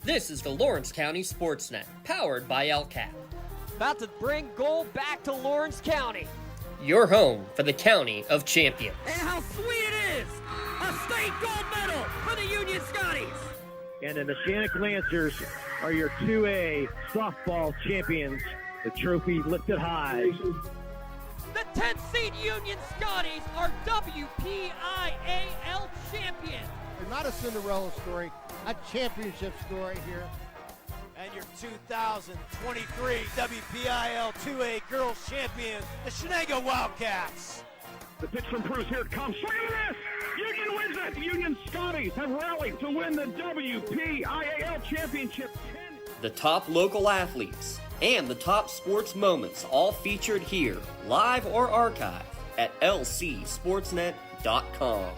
This is the Lawrence County SportsNet, powered by LCAP. About to bring gold back to Lawrence County. Your home for the County of Champions. And how sweet it is! A state gold medal for the Union Scotties! And the Neshannock Lancers are your 2A softball champions. The trophy lifted high. The 10th seed Union Scotties are WPIAL champions. Not a Cinderella story, a championship story here. And your 2023 WPIAL 2A Girls Champions, the Shenango Wildcats. The pitch from Bruce, here it comes. Look at this! Union wins it! The Union Scotties have rallied to win the WPIAL Championship. The top local athletes and the top sports moments all featured here, live or archived at lcsportsnet.com.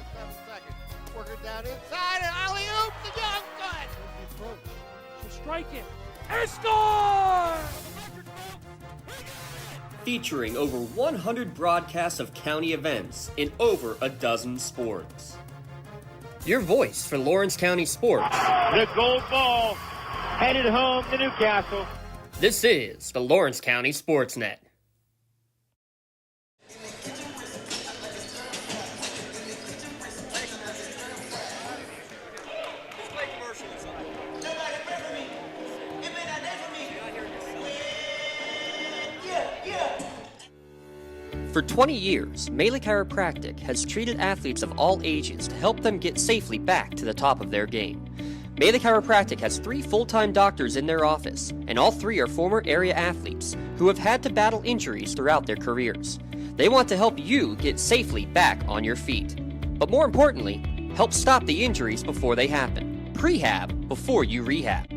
Working down inside and alley-oop the young gun. She'll strike it and score! Featuring over 100 broadcasts of county events in over a dozen sports. Your voice for Lawrence County sports. The gold ball headed home to Newcastle. This is the Lawrence County SportsNet. For 20 years, Melee Chiropractic has treated athletes of all ages to help them get safely back to the top of their game. Melee Chiropractic has 3 full-time doctors in their office, and all 3 are former area athletes who have had to battle injuries throughout their careers. They want to help you get safely back on your feet. But more importantly, help stop the injuries before they happen. Prehab before you rehab.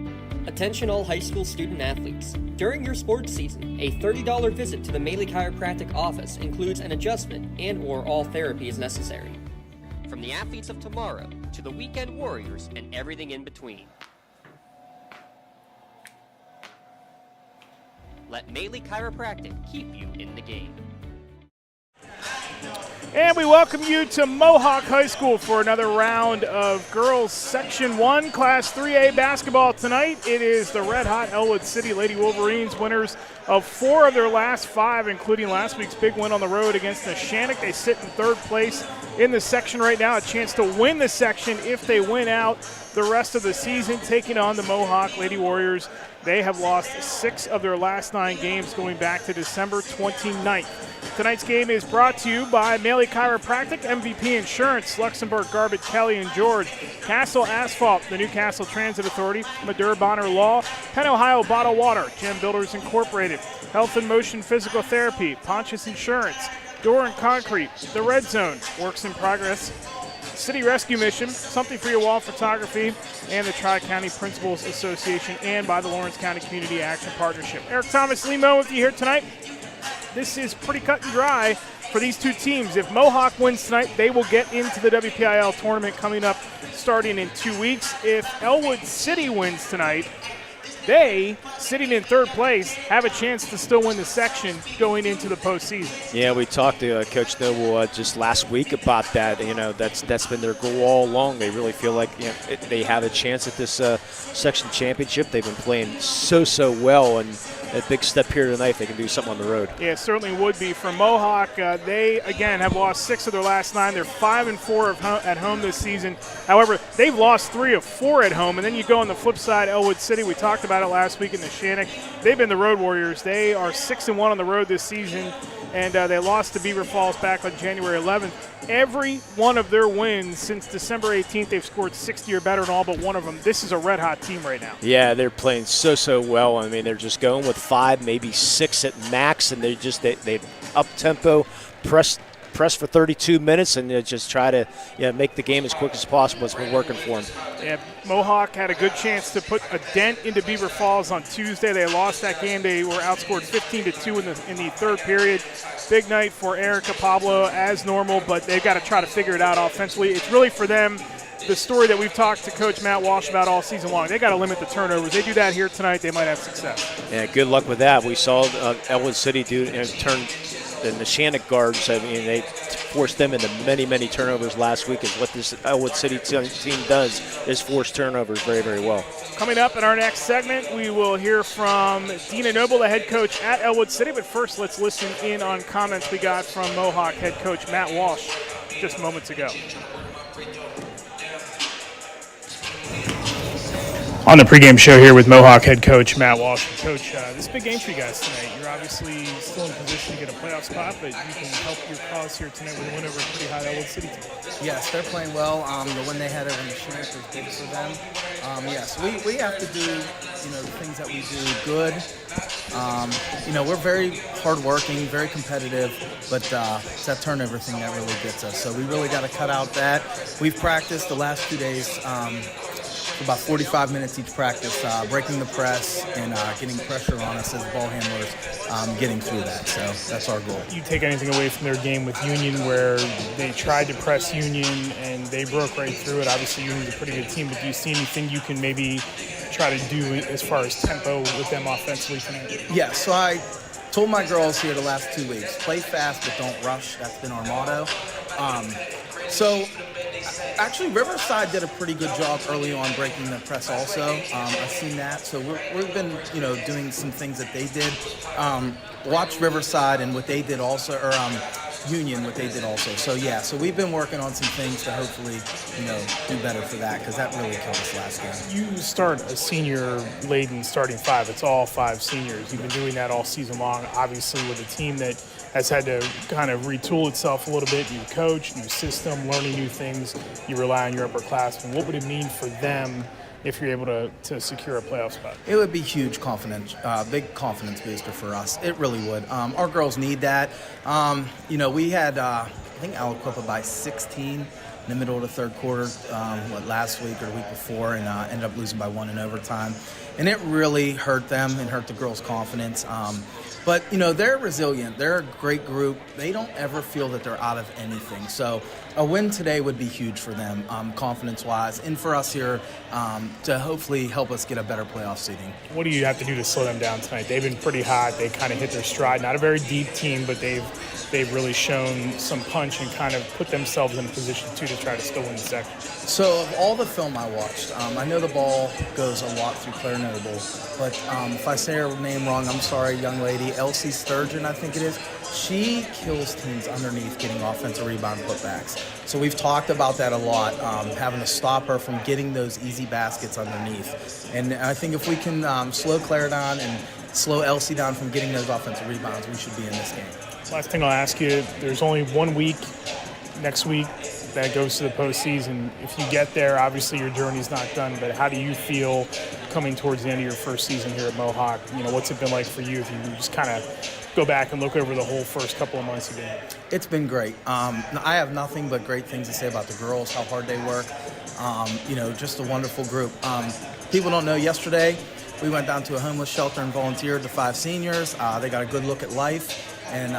Attention all high school student athletes. During your sports season, a $30 visit to the Melee Chiropractic office includes an adjustment and/or all therapy is necessary. From the athletes of tomorrow to the weekend warriors and everything in between. Let Melee Chiropractic keep you in the game. And we welcome you to Mohawk High School for another round of Girls Section 1 Class 3A basketball tonight. It is the red-hot Ellwood City Lady Wolverines, winners of 4 of their last 5, including last week's big win on the road against Neshannock. They sit in 3rd place in the section right now, a chance to win the section if they win out the rest of the season, taking on the Mohawk Lady Warriors. They have lost 6 of their last 9 games going back to December 29th. Tonight's game is brought to you by Melee Chiropractic, MVP Insurance, Luxembourg Garbage, Kelly and George, Castle Asphalt, the Newcastle Transit Authority, Madur Bonner Law, Penn Ohio Bottled Water, Gem Builders Incorporated, Health and Motion Physical Therapy, Pontius Insurance, Door and Concrete, The Red Zone, Works in Progress, City Rescue Mission, Something for Your Wall Photography, and the Tri-County Principals Association, and by the Lawrence County Community Action Partnership. Eric Thomas, Lee Moe with you here tonight. This is pretty cut and dry for these 2 teams. If Mohawk wins tonight, they will get into the WPIAL tournament coming up starting in 2 weeks. If Ellwood City wins tonight, they, sitting in 3rd place, have a chance to still win the section going into the postseason. Yeah, we talked to Coach Noble just last week about that. You know, that's been their goal all along. They really feel like they have a chance at this section championship. They've been playing so well, and a big step here tonight if they can do something on the road. Yeah, it certainly would be. For Mohawk, they, again, have lost 6 of their last 9. They're 5-4 at home this season. However, they've lost 3 of 4 at home. And then you go on the flip side, Ellwood City, we talked about it last week in Neshannock. They've been the road warriors. They are 6-1 on the road this season, and they lost to Beaver Falls back on January 11th. Every one of their wins since December 18th, they've scored 60 or better in all but one of them. This is a red-hot team right now. Yeah, they're playing so well. I mean, they're just going with 5, maybe 6 at max, and they up-tempo, press for 32 minutes and just try to make the game as quick as possible. It's been working for them. Yeah, Mohawk had a good chance to put a dent into Beaver Falls on Tuesday. They lost that game. They were outscored 15-2 in the 3rd period. Big night for Erica Pablo as normal, but they've got to try to figure it out offensively. It's really for them the story that we've talked to Coach Matt Walsh about all season long. They got to limit the turnovers. They do that here tonight, they might have success. Yeah, good luck with that. We saw Ellwood City turn the Neshannock guards. I mean, they forced them into many, many turnovers last week. Is what this Ellwood City team does, is force turnovers very, very well. Coming up in our next segment, we will hear from Dina Noble, the head coach at Ellwood City. But first, let's listen in on comments we got from Mohawk head coach Matt Walsh just moments ago. On the pregame show here with Mohawk head coach Matt Walsh. Coach, this is a big game for you guys tonight. You're obviously still in position to get a playoff spot, but you can help your cause here tonight with a win over a pretty hot Ellwood City team. Yes, they're playing well. The win they had over the Shannock was big for them. Yes, we have to do, the things that we do good. We're very hardworking, very competitive, but it's that turnover thing that really gets us. So we really got to cut out that. We've practiced the last 2 days. About 45 minutes each practice, breaking the press and getting pressure on us as ball handlers, getting through that. So that's our goal. You take anything away from their game with Union where they tried to press Union and they broke right through it? Obviously, Union's a pretty good team, but do you see anything you can maybe try to do as far as tempo with them offensively tonight? Yeah, so I told my girls here the last 2 weeks, play fast but don't rush. That's been our motto. Actually, Riverside did a pretty good job early on breaking the press also. I've seen that. So we've been, doing some things that they did. Watch Riverside and what they did also, or Union, what they did also. So we've been working on some things to hopefully, do better for that, because that really killed us last game. You start a senior-laden starting five. It's all 5 seniors. You've been doing that all season long, obviously, with a team that has had to kind of retool itself a little bit, new coach, new system, learning new things. You rely on your upperclassmen. What would it mean for them if you're able to secure a playoff spot? It would be huge confidence, big confidence booster for us. It really would. Our girls need that. We had, I think, Aliquippa by 16 in the middle of the third quarter, last week or the week before, and ended up losing by 1 in overtime. And it really hurt them and hurt the girls' confidence. But, they're resilient. They're a great group. They don't ever feel that they're out of anything. So a win today would be huge for them, confidence-wise, and for us here to hopefully help us get a better playoff seeding. What do you have to do to slow them down tonight? They've been pretty hot. They kind of hit their stride. Not a very deep team, but they've really shown some punch and kind of put themselves in a position, too, to try to still win the section. So of all the film I watched, I know the ball goes a lot through Claire Noble, but if I say her name wrong, I'm sorry, young lady. Elsie Sturgeon, I think it is. She kills teams underneath getting offensive rebound putbacks. So we've talked about that a lot, having to stop her from getting those easy baskets underneath. And I think if we can slow Claire down and slow Elsie down from getting those offensive rebounds, we should be in this game. Last thing I'll ask you, there's only 1 week next week that goes to the postseason. If you get there, obviously your journey's not done, but how do you feel coming towards the end of your first season here at Mohawk? What's it been like for you if you just kind of go back and look over the whole first couple of months of game? It's been great. I have nothing but great things to say about the girls, how hard they work. Just a wonderful group. People don't know, yesterday we went down to a homeless shelter and volunteered to 5 seniors. They got a good look at life. And,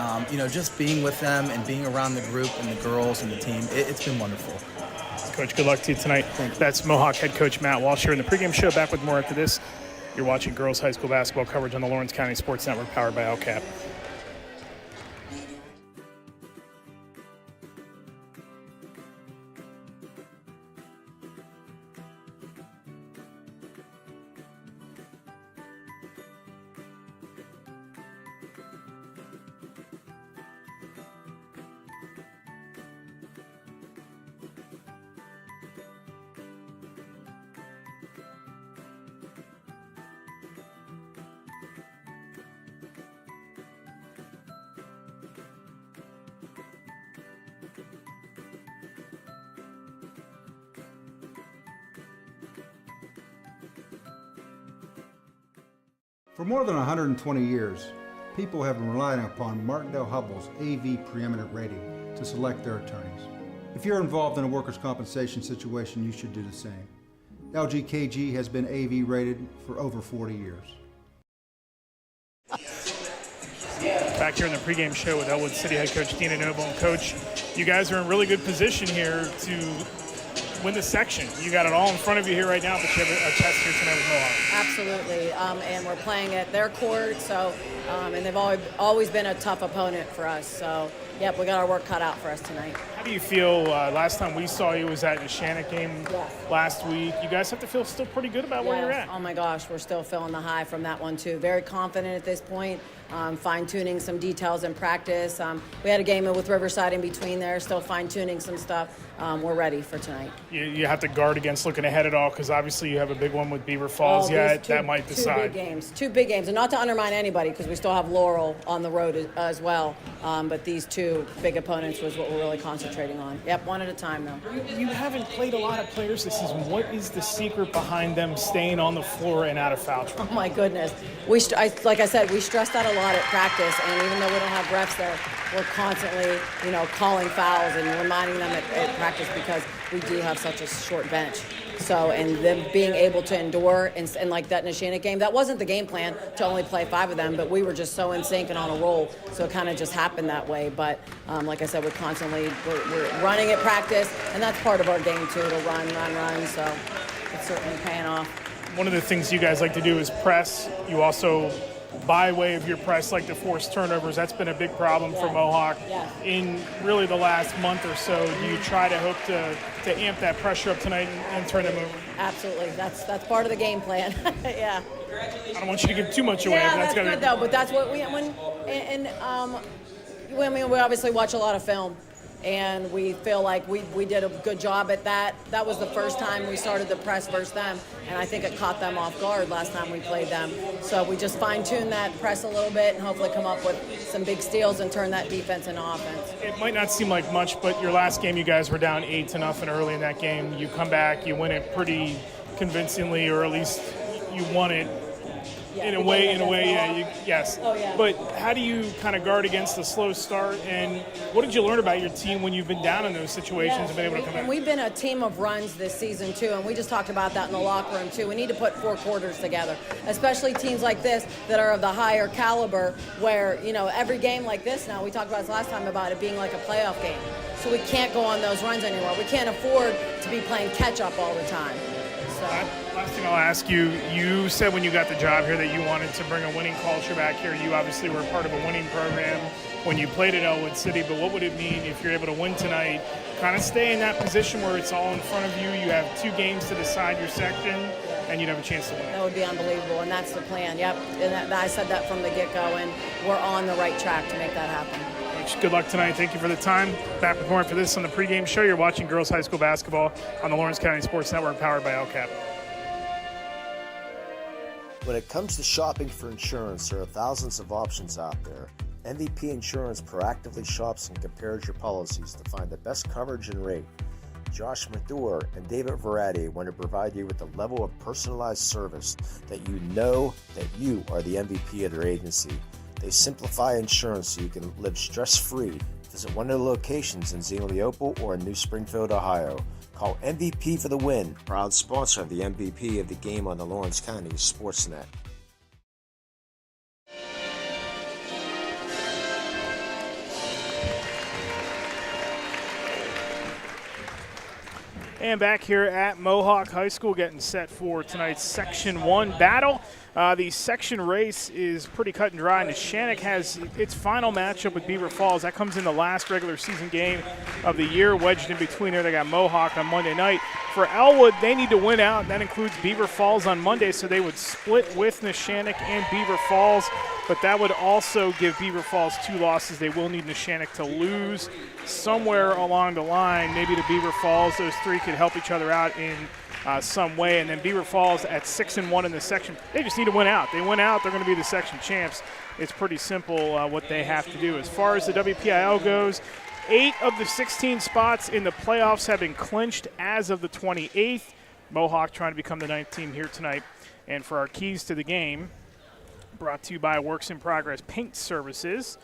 just being with them and being around the group and the girls and the team, it's been wonderful. Coach, good luck to you tonight. That's Mohawk head coach Matt Walsh here in the pregame show. Back with more after this. You're watching girls high school basketball coverage on the Lawrence County Sports Network, powered by LCAP. For more than 120 years, people have been relying upon Martindale Hubbell's AV preeminent rating to select their attorneys. If you're involved in a workers' compensation situation, you should do the same. LGKG has been AV rated for over 40 years. Back here in the pregame show with Ellwood City head coach Dina Noble. And Coach, you guys are in really good position here to win the section. You got it all in front of you here right now, but you have a test here tonight with Mohawk. absolutely. And we're playing at their court, so and they've always been a tough opponent for us. So, yep, we got our work cut out for us tonight. How do you feel? Last time we saw you was at the Shannock game last week. You guys have to feel still pretty good about where you're at. Oh my gosh, we're still feeling the high from that one too. Very confident at this point. Fine-tuning some details in practice. We had a game with Riverside in between there, still fine-tuning some stuff. We're ready for tonight. You have to guard against looking ahead at all because obviously you have a big one with Beaver Falls yet. That might decide. Two big games. And not to undermine anybody because we still have Laurel on the road as well. But these two big opponents was what we're really concentrating on. Yep, one at a time though. You haven't played a lot of players this season. What is the secret behind them staying on the floor and out of foul trouble? Oh my goodness. Like I said, we stressed that a lot at practice, and even though we don't have refs there, we're constantly, calling fouls and reminding them at practice because we do have such a short bench. So, and them being able to endure, and like that Neshannock game, that wasn't the game plan to only play 5 of them, but we were just so in sync and on a roll, so it kind of just happened that way. But like I said, we're running at practice, and that's part of our game too, to run, so it's certainly paying off. One of the things you guys like to do is press. You also, by way of your press, like to force turnovers. That's been a big problem for Mohawk in really the last month or so. Do you try to hope to amp that pressure up tonight and turn them over? Absolutely. That's part of the game plan. Yeah. I don't want you to give too much away. Yeah, that's good though. But that's what we obviously watch a lot of film. And we feel like we did a good job at that. That was the first time we started the press versus them, and I think it caught them off guard last time we played them. So we just fine-tuned that press a little bit and hopefully come up with some big steals and turn that defense into offense. It might not seem like much, but your last game you guys were down 8-0 early in that game. You come back, you win it pretty convincingly, or at least you won it. In a way, yes. Oh, yeah. But how do you kind of guard against the slow start, and what did you learn about your team when you've been down in those situations and been able to come back? And we've been a team of runs this season, too, and we just talked about that in the locker room, too. We need to put 4 quarters together, especially teams like this that are of the higher caliber where, every game like this now, we talked about this last time about it being like a playoff game. So we can't go on those runs anymore. We can't afford to be playing catch-up all the time. So. Last thing I'll ask you, you said when you got the job here that you wanted to bring a winning culture back here. You obviously were part of a winning program when you played at Ellwood City, but what would it mean if you're able to win tonight, kind of stay in that position where it's all in front of you, you have 2 games to decide your section, and you'd have a chance to win? That would be unbelievable, and that's the plan, yep. And I said that from the get-go, and we're on the right track to make that happen. Coach, good luck tonight. Thank you for the time. Back with more for this on the pregame show. You're watching girls high school basketball on the Lawrence County Sports Network, powered by LCAP. When it comes to shopping for insurance, there are thousands of options out there. MVP Insurance proactively shops and compares your policies to find the best coverage and rate. Josh Madure and David Verratti want to provide you with the level of personalized service that you know that you are the MVP of their agency. They simplify insurance so you can live stress-free. Visit one of the locations in Xenia Leopold or in New Springfield, Ohio. Call MVP for the win. Proud sponsor of the MVP of the game on the Lawrence County SportsNet. And back here at Mohawk High School, getting set for tonight's Section 1 battle. The section race is pretty cut and dry. Neshannock has its final matchup with Beaver Falls. That comes in the last regular season game of the year. Wedged in between there, they got Mohawk on Monday night. For Ellwood, they need to win out. That includes Beaver Falls on Monday, so they would split with Neshannock and Beaver Falls. But that would also give Beaver Falls 2 losses. They will need Neshannock to lose somewhere along the line. Maybe to Beaver Falls, those 3 could help each other out in some way. And then Beaver Falls at 6-1 in the section. They just need to win out. They win out, they're going to be the section champs. It's pretty simple what they have to do. As far as the WPIAL goes, 8 of the 16 spots in the playoffs have been clinched as of the 28th. Mohawk trying to become the 9th team here tonight. And for our keys to the game, brought to you by Works in Progress Paint Services.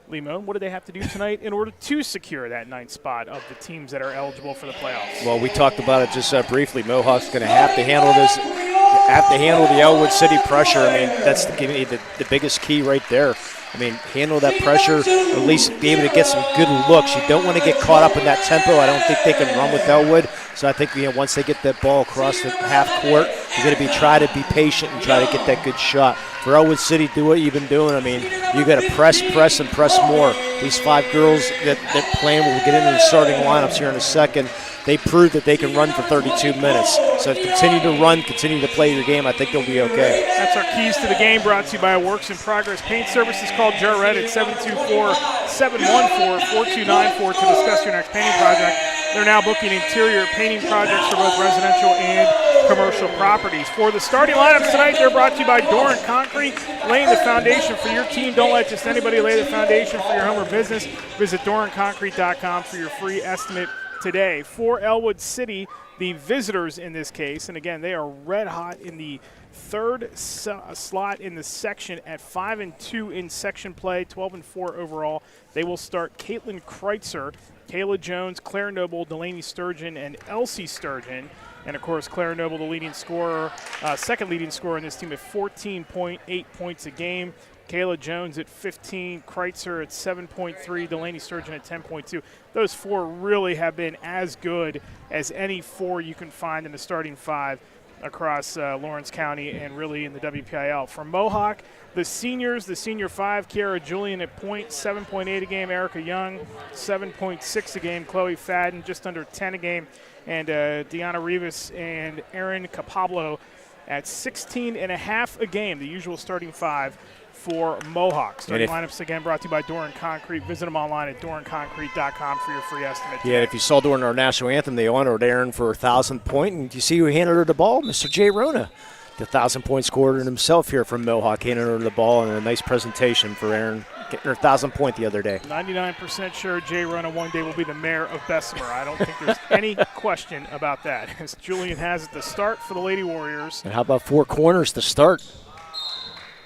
Limon, what do they have to do tonight in order to secure that 9th spot of the teams that are eligible for the playoffs? Well, we talked about it just briefly. Mohawk's going to have to handle this, the Ellwood City pressure. I mean, that's the biggest key right there. I mean, handle that pressure, at least be able to get some good looks. You don't want to get caught up in that tempo. I don't think they can run with Ellwood. So I think once they get that ball across the half court, You got to try to be patient and try to get that good shot. For Ellwood City, do what you've been doing. I mean, you got to press, and press more. These 5 girls that playing, we'll get into the starting lineups here in a second. They proved that they can run for 32 minutes. So continue to run, continue to play your game. I think they'll be okay. That's our keys to the game, brought to you by Works in Progress Paint Services. Call Jarrett at 724-714-4294 to discuss your next painting project. They're now booking interior painting projects for both residential and commercial properties. For the starting lineups tonight, they're brought to you by Doran Concrete, laying the foundation for your team. Don't let just anybody lay the foundation for your home or business. Visit DoranConcrete.com for your free estimate today. For Ellwood City, the visitors in this case, and again, they are red hot in the third slot in the section at 5-2 in section play, 12-4 overall. They will start Caitlin Kreitzer, Kayla Jones, Claire Noble, Delaney Sturgeon, and Elsie Sturgeon. And, of course, Claire Noble, the leading scorer, second leading scorer in this team at 14.8 points a game. Kayla Jones at 15, Kreitzer at 7.3, Delaney Sturgeon at 10.2. Those 4 really have been as good as any 4 you can find in the starting 5 across Lawrence County and really in the WPIAL. For Mohawk, the seniors, the senior 5, Kiara Julian at 7.8 a game, Erica Young, 7.6 a game, Chloe Fadden, just under 10 a game, and Deanna Rivas and Erin Capablo at 16.5 a game, the usual starting 5 for Mohawk. Starting lineups again brought to you by Doran Concrete. Visit them online at DoranConcrete.com for your free estimate. Yeah, if you saw during our national anthem, they honored Aaron for a 1,000 point, and you see who handed her the ball? Mr. Jay Rona, the 1,000-point scorer himself here from Mohawk, handed her the ball, and a nice presentation for Aaron, getting her 1,000 point the other day. 99% sure Jay Rona one day will be the mayor of Bessemer. I don't think there's any question about that, as Julian has it to start for the Lady Warriors. And how about 4 corners to start?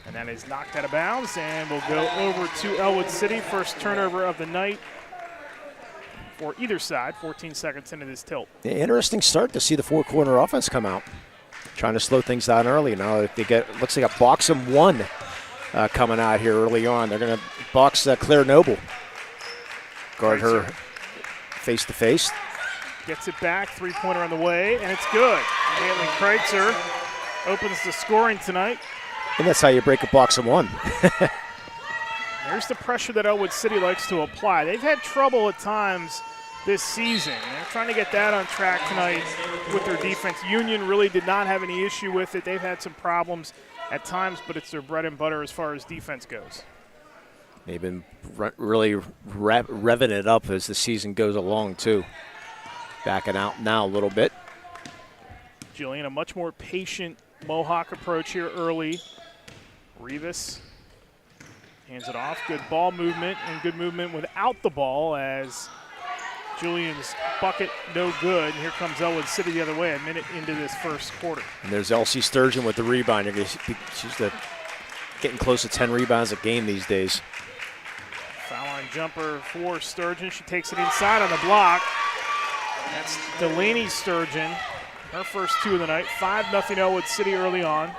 And that is knocked out of bounds, and we'll go over to Ellwood City. First turnover of the night for either side, 14 seconds into this tilt. Yeah, interesting start to see the 4-corner offense come out. Trying to slow things down early. Now they get, looks like a box-em 1 coming out here early on. They're going to box Claire Noble. Guard her face-to-face. Gets it back, 3-pointer on the way, and it's good. Caitlin Kreitzer opens the scoring tonight. And that's how you break a box-em 1. There's the pressure that Ellwood City likes to apply. They've had trouble at times this season. They're trying to get that on track tonight with their defense. Union really did not have any issue with it. They've had some problems at times, but it's their bread and butter as far as defense goes. They've been really revving it up as the season goes along, too. Backing out now a little bit. Jillian, a much more patient Mohawk approach here early. Rivas hands it off. Good ball movement and good movement without the ball as Julian's bucket no good. And here comes Ellwood City the other way a minute into this first quarter. And there's Elsie Sturgeon with the rebound. She's getting close to 10 rebounds a game these days. Foul line jumper for Sturgeon. She takes it inside on the block. That's Delaney Sturgeon. Her first 2 of the night. 5-0 Ellwood City early on.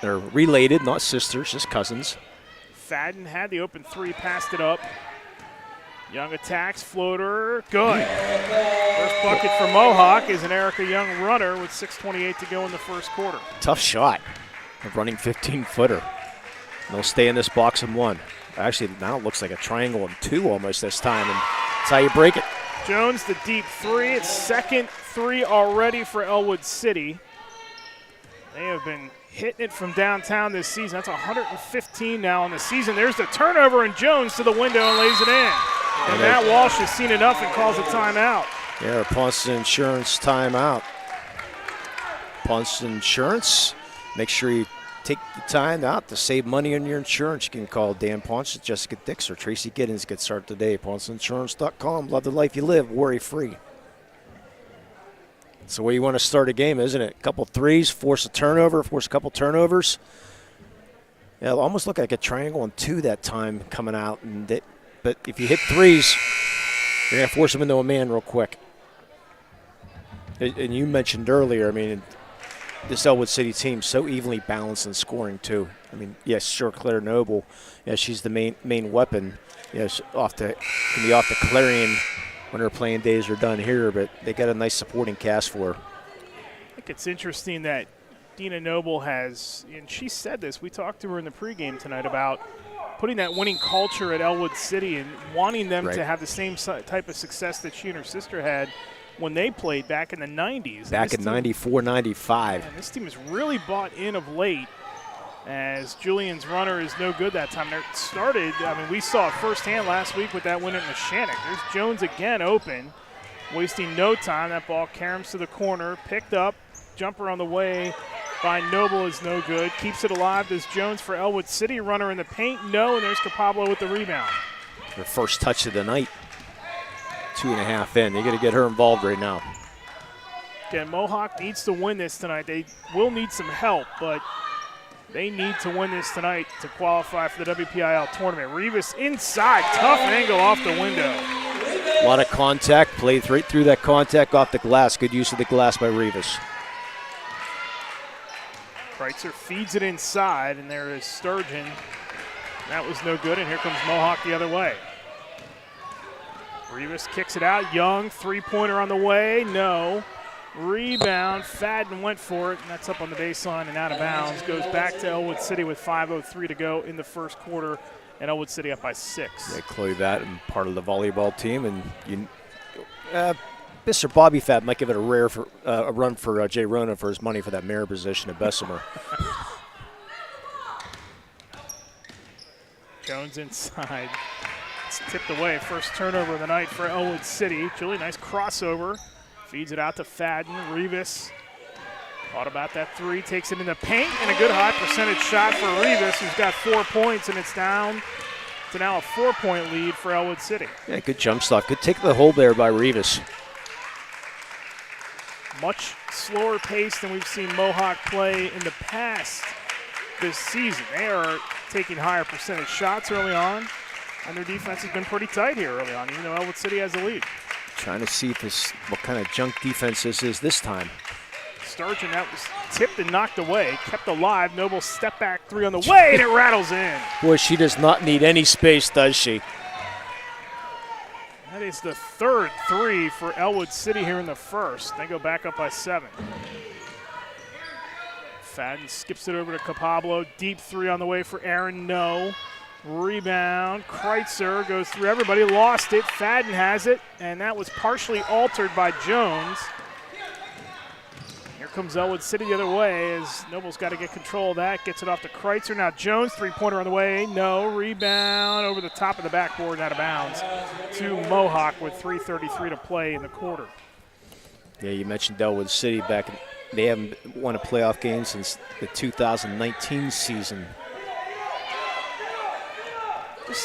They're related, not sisters, just cousins. Fadden had the open 3, passed it up. Young attacks, floater, good. First bucket for Mohawk is an Erica Young runner with 6:28 to go in the first quarter. Tough shot, a running 15-footer. They'll stay in this box-em 1. Actually, now it looks like a triangle and 2 almost this time, and that's how you break it. Jones, the deep 3. It's second 3 already for Ellwood City. They have been hitting it from downtown this season. That's 115 now in the season. There's the turnover, and Jones to the window and lays it in. And Matt Walsh has seen enough and calls a timeout. Yeah, Ponceton Insurance timeout. Ponceton Insurance, make sure you take the time out to save money on your insurance. You can call Dan Ponce, Jessica Dix, or Tracy Giddens. Get started today. PonceInsurance.com. Love the life you live, worry-free. It's the way you want to start a game, isn't it? A couple threes, force a turnover, force a couple turnovers. Yeah, it'll almost look like a triangle and 2 that time coming out. But if you hit threes, you're going to force them into a man real quick. And you mentioned earlier, I mean, this Ellwood City team so evenly balanced in scoring too. I mean, yes, sure, Claire Noble, yeah, she's the main weapon. Yes, can be off the clarion when her playing days are done here, but they got a nice supporting cast for her. I think it's interesting that Dina Noble has, and she said this, we talked to her in the pregame tonight about putting that winning culture at Ellwood City and wanting them to have the same type of success that she and her sister had when they played back in the 90s. Back in 94, 95. And this team has really bought in of late, as Julian's runner is no good that time. It started, I mean, we saw it firsthand last week with that win at Neshannock. There's Jones again open, wasting no time. That ball caroms to the corner, picked up, jumper on the way by Noble is no good. Keeps it alive. Does Jones for Ellwood City. Runner in the paint, no, and there's Capablo with the rebound. Her first touch of the night. 2.5 in. They got to get her involved right now. Again, Mohawk needs to win this tonight. They will need some help, but they need to win this tonight to qualify for the WPIAL tournament. Rivas inside, tough angle off the window. A lot of contact, played right through that contact off the glass. Good use of the glass by Rivas. Kreitzer feeds it inside, and there is Sturgeon. That was no good, and here comes Mohawk the other way. Rivas kicks it out. Young, three-pointer on the way. No. Rebound. Fadden went for it, and that's up on the baseline and out of bounds. Goes back to Ellwood City with 5:03 to go in the first quarter, and Ellwood City up by 6. Yeah, Chloe Vatten, part of the volleyball team, and Mr. Bobby Fad might give it a run for Jay Rona for his money for that mirror position at Bessemer. Jones inside. It's tipped away. First turnover of the night for Ellwood City. Julie, nice crossover. Feeds it out to Fadden. Rivas thought about that three. Takes it in the paint, and a good high percentage shot for Rivas, who's got 4 points, and it's down to now a 4-point lead for Ellwood City. Yeah, good jump stop. Good take the hold there by Rivas. Much slower pace than we've seen Mohawk play in the past this season. They are taking higher percentage shots early on, and their defense has been pretty tight here early on, even though Ellwood City has the lead. Trying to see what kind of junk defense this is this time. Sturgeon, that was tipped and knocked away, kept alive. Noble step back three on the way, and it rattles in. Boy, she does not need any space, does she? That is the third three for Ellwood City here in the first. They go back up by 7. Fadden skips it over to Capablo. Deep three on the way for Aaron, no. Rebound, Kreitzer goes through everybody, lost it. Fadden has it, and that was partially altered by Jones. Here comes Ellwood City the other way as Noble's got to get control of that. Gets it off to Kreitzer. Now Jones, three-pointer on the way. No. Rebound over the top of the backboard and out of bounds to Mohawk with 3:33 to play in the quarter. Yeah, you mentioned Ellwood City they haven't won a playoff game since the 2019 season.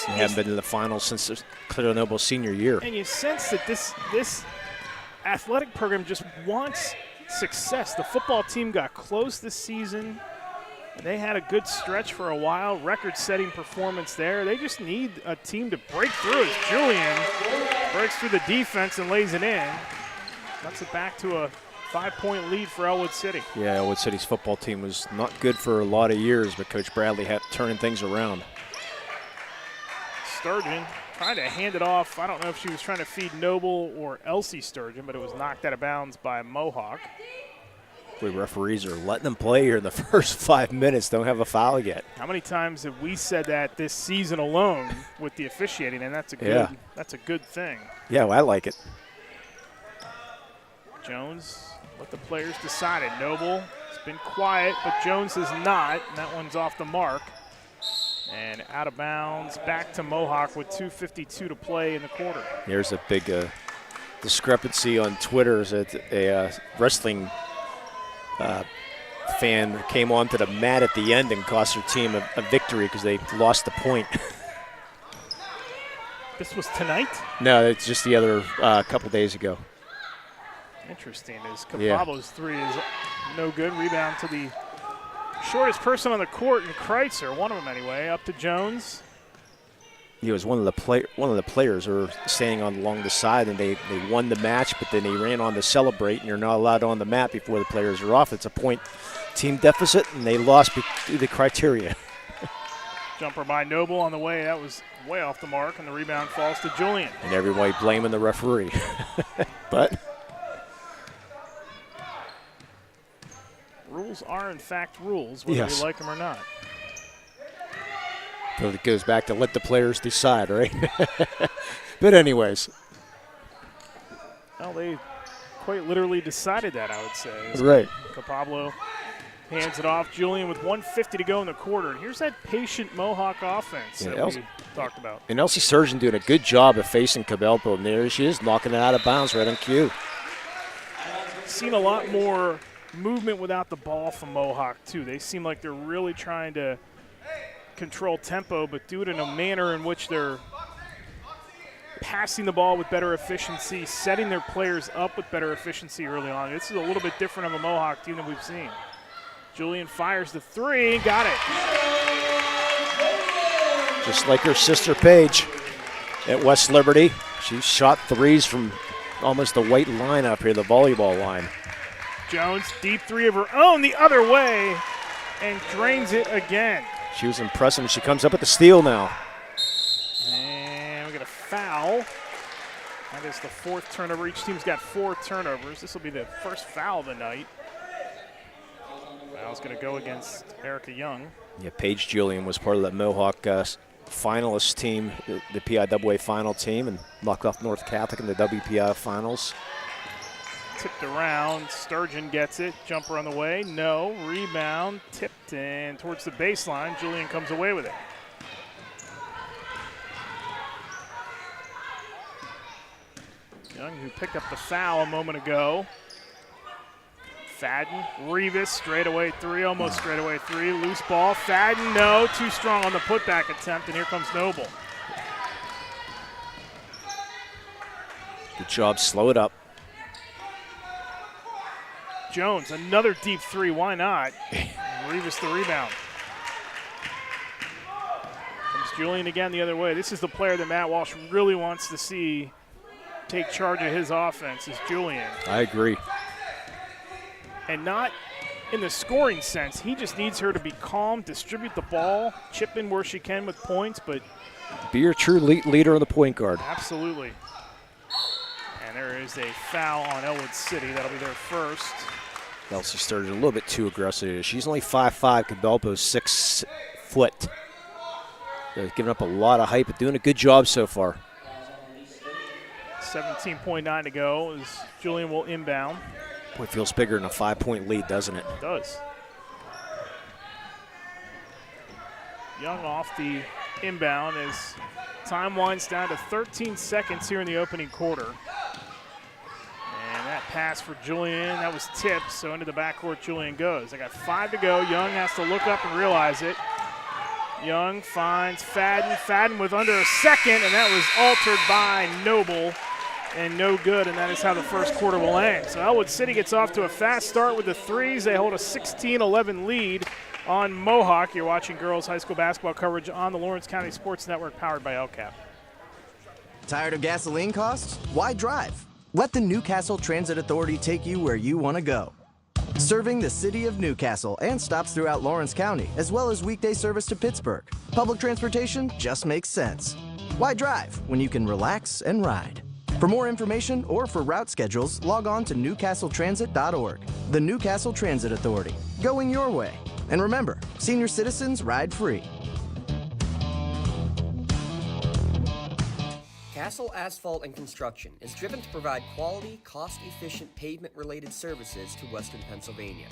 They haven't been in the finals since Clear Noble's senior year. And you sense that this athletic program just wants success. The football team got close this season. They had a good stretch for a while, record-setting performance there. They just need a team to break through as Julian breaks through the defense and lays it in. That's it back to a 5-point lead for Ellwood City. Yeah, Ellwood City's football team was not good for a lot of years, but Coach Bradley had turning things around. Sturgeon trying to hand it off. I don't know if she was trying to feed Noble or Elsie Sturgeon, but it was knocked out of bounds by Mohawk. The referees are letting them play here in the first 5 minutes. Don't have a foul yet. How many times have we said that this season alone with the officiating, and that's a good thing. Yeah, well, I like it. Jones, let the players decide it. Noble has been quiet, but Jones has not, and that one's off the mark. And out of bounds, back to Mohawk with 2:52 to play in the quarter. There's a big discrepancy on Twitter. A wrestling fan came onto the mat at the end and cost their team a victory because they lost the point. This was tonight? No, it's just the other couple days ago. Interesting. As Capablo's three is no good. Rebound to the shortest person on the court, and Kreitzer, one of them anyway, up to Jones. He was one of the players who were standing along the side, and they won the match, but then they ran on to celebrate, and you're not allowed on the mat before the players are off. It's a point team deficit, and they lost due to the criteria. Jumper by Noble on the way. That was way off the mark, and the rebound falls to Julian. And everybody blaming the referee. But rules are, in fact, rules, whether Yes. we like them or not. So it goes back to let the players decide, right? But anyways. Well, they quite literally decided that, I would say. Right. Capablo hands it off. Julian with 1:50 to go in the quarter. And here's that patient Mohawk offense that we talked about. And Elsie Surgeon doing a good job of facing Cabelpo. And there she is, knocking it out of bounds right on cue. Seen a lot more movement without the ball from Mohawk, too. They seem like they're really trying to control tempo, but do it in a manner in which they're passing the ball with better efficiency, setting their players up with better efficiency early on. This is a little bit different of a Mohawk team than we've seen. Julian fires the three, got it. Just like her sister Paige at West Liberty. She shot threes from almost the white line up here, the volleyball line. Jones, deep three of her own the other way, and drains it again. She was impressive. She comes up with the steal now. And we get a foul. That is the fourth turnover. Each team's got 4 turnovers. This will be the first foul of the night. Foul's going to go against Erica Young. Yeah, Paige Julian was part of that Mohawk finalist team, the PIAA final team, and knocked off North Catholic in the WPIAL finals. Tipped around. Sturgeon gets it. Jumper on the way. No. Rebound. Tipped in towards the baseline. Julian comes away with it. Young, who picked up the foul a moment ago. Fadden, Rivas, straightaway three, almost straightaway three. Loose ball. Fadden, no. Too strong on the putback attempt, and here comes Noble. Good job. Slow it up. Jones, another deep three. Why not? Rivas the rebound. Comes Julian again the other way. This is the player that Matt Walsh really wants to see take charge of his offense, is Julian. I agree. And not in the scoring sense. He just needs her to be calm, distribute the ball, chip in where she can with points, but Be your true leader on the point guard. absolutely. And there is a foul on Ellwood City. That'll be their first. Elsie started a little bit too aggressive. She's only 5'5", Cabelpo's 6 foot. They're giving up a lot of height, but doing a good job so far. 17.9 to go as Julian will inbound. Boy, it feels bigger than a 5-point lead, doesn't it? It does. Young off the inbound as time winds down to 13 seconds here in the opening quarter. And that pass for Julian, that was tipped, so into the backcourt Julian goes. They got 5 to go. Young has to look up and realize it. Young finds Fadden. Fadden with under a second, and that was altered by Noble. And no good, and that is how the first quarter will end. So Ellwood City gets off to a fast start with the threes. They hold a 16-11 lead on Mohawk. You're watching girls high school basketball coverage on the Lawrence County Sports Network, powered by LCAP. Tired of gasoline costs? Why drive? Let the Newcastle Transit Authority take you where you want to go. Serving the city of Newcastle and stops throughout Lawrence County, as well as weekday service to Pittsburgh. Public transportation just makes sense. Why drive when you can relax and ride? For more information or for route schedules, log on to newcastletransit.org. The Newcastle Transit Authority, going your way. And remember, senior citizens ride free. Castle Asphalt and Construction is driven to provide quality, cost-efficient pavement-related services to Western Pennsylvania.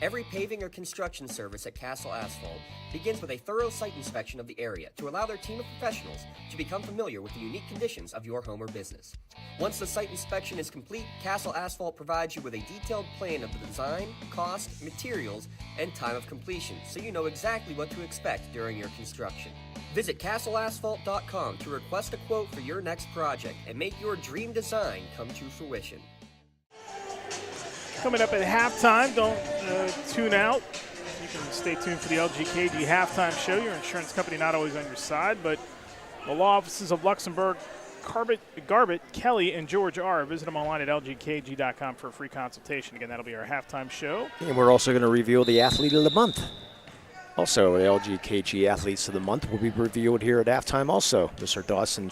Every paving or construction service at Castle Asphalt begins with a thorough site inspection of the area to allow their team of professionals to become familiar with the unique conditions of your home or business. Once the site inspection is complete, Castle Asphalt provides you with a detailed plan of the design, cost, materials, and time of completion, so you know exactly what to expect during your construction. Visit castleasphalt.com to request a quote for your next project and make your dream design come to fruition. Coming up at halftime, don't tune out. You can stay tuned for the LGKG halftime show. Your insurance company not always on your side, but the law offices of Luxembourg, Garbett, Kelly, and George R. Visit them online at lgkg.com for a free consultation. Again, that'll be our halftime show. And we're also going to reveal the Athlete of the Month. Also, the LGKG Athletes of the Month will be revealed here at halftime also. Mr. Dawson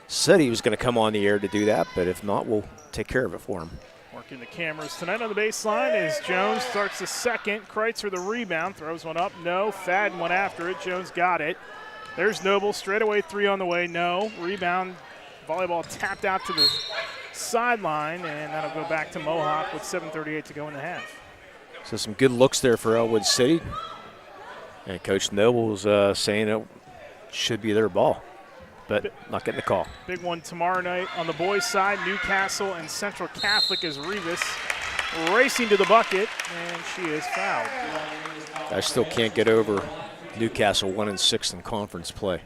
said he was going to come on the air to do that, but if not, we'll take care of it for him. More Working the cameras tonight on the baseline as Jones starts the second. Kreitzer the rebound, throws one up, no. Fadden went after it, Jones got it. There's Noble, straightaway three on the way, no. Rebound, volleyball tapped out to the sideline, and that'll go back to Mohawk with 7:38 to go in the half. So some good looks there for Ellwood City. And Coach Noble was saying it should be their ball, but not getting the call. Big one tomorrow night on the boys' side. Newcastle and Central Catholic as Rivas racing to the bucket, and she is fouled. I still can't get over Newcastle 1-6 in conference play.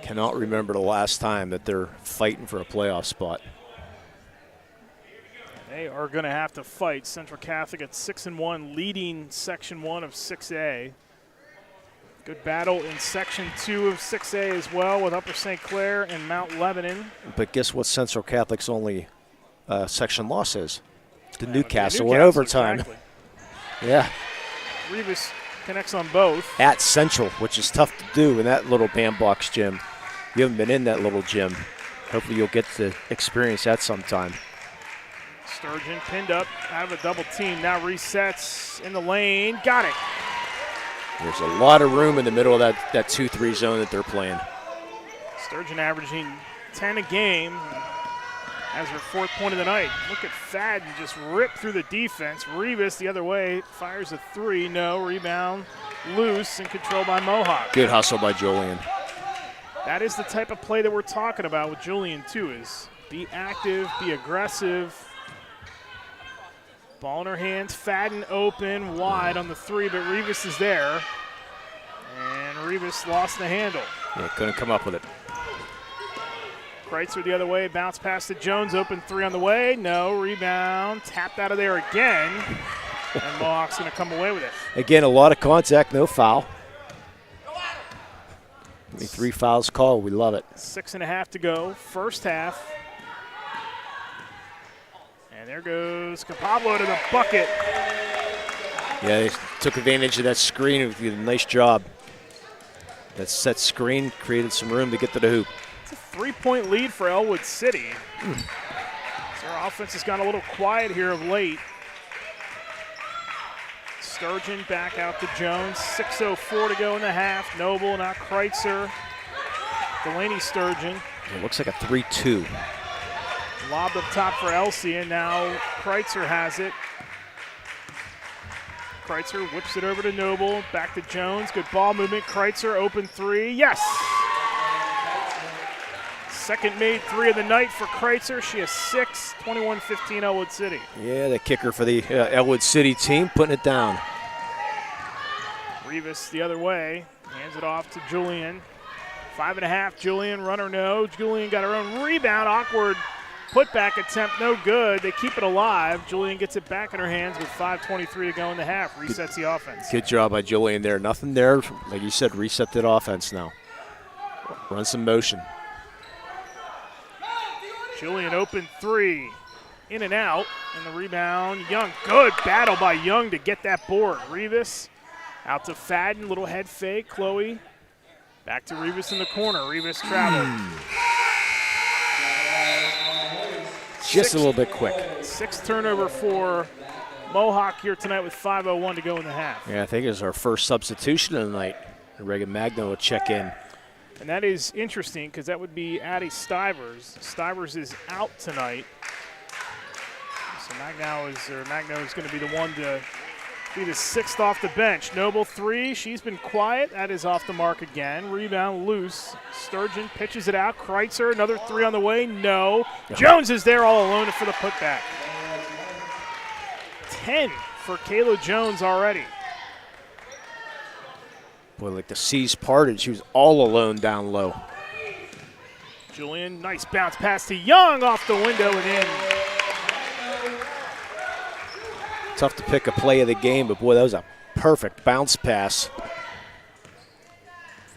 Cannot remember the last time that they're fighting for a playoff spot. They are going to have to fight. Central Catholic at 6-1, leading Section 1 of 6A. Good battle in Section 2 of 6A as well with Upper St. Clair and Mount Lebanon. But guess what Central Catholic's only section loss is? To Newcastle in overtime. Exactly. Yeah. Rivas connects on both. At Central, which is tough to do in that little bandbox gym. You haven't been in that little gym. Hopefully you'll get to experience that sometime. Sturgeon pinned up out of a double team. Now resets in the lane. Got it. There's a lot of room in the middle of that 2-3 zone that they're playing. Sturgeon averaging 10 a game. Has her fourth point of the night. Look at Fadden just rip through the defense. Rivas the other way, fires a three, no. Rebound loose and controlled by Mohawk. Good hustle by Julian. That is the type of play that we're talking about with Julian too, is be active, be aggressive. Ball in her hands, Fadden open, wide on the three, but Rivas is there. And Rivas lost the handle. Yeah, couldn't come up with it. Kreitzer the other way, bounce pass to Jones, open three on the way, no, rebound, tapped out of there again, and Mohawk's going to come away with it. Again, a lot of contact, no foul. 3 fouls called, we love it. 6.5 to go, first half. And there goes Capablo to the bucket. Yeah, they took advantage of that screen, did a nice job. That set screen created some room to get to the hoop. It's a 3-point lead for Ellwood City. So our offense has gone a little quiet here of late. Sturgeon back out to Jones. 6:04 to go in the half. Noble, now Kreitzer. Delaney Sturgeon. It looks like a 3-2. Lobbed up top for Elsie, and now Kreitzer has it. Kreitzer whips it over to Noble. Back to Jones. Good ball movement. Kreitzer, open three. Yes! Second made three of the night for Kreitzer. She has 6, 21-15 Ellwood City. Yeah, the kicker for the Ellwood City team, putting it down. Rivas the other way, hands it off to Julian. 5.5, Julian, runner no. Julian got her own rebound, awkward putback attempt, no good. They keep it alive. Julian gets it back in her hands with 5:23 to go in the half, resets the offense. Good job by Julian there. Nothing there, like you said, reset that offense now. Run some motion. Julian open three, in and out, and the rebound, Young. Good battle by Young to get that board. Rivas out to Fadden, little head fake, Chloe. Back to Rivas in the corner, Rivas traveled. Just a little bit quick. 6th turnover for Mohawk here tonight with 5:01 to go in the half. Yeah, I think it's our first substitution of the night. Reagan Magno will check in. And that is interesting because that would be Addie Stivers. Stivers is out tonight. So Magno is going to be the one to be the 6th off the bench. Noble three, she's been quiet. That is off the mark again. Rebound loose. Sturgeon pitches it out. Kreitzer, another three on the way. No. Jones is there all alone for the putback. 10 for Kayla Jones already. Boy, like the seas parted. She was all alone down low. Julian, nice bounce pass to Young off the window and in. Tough to pick a play of the game, but boy, that was a perfect bounce pass.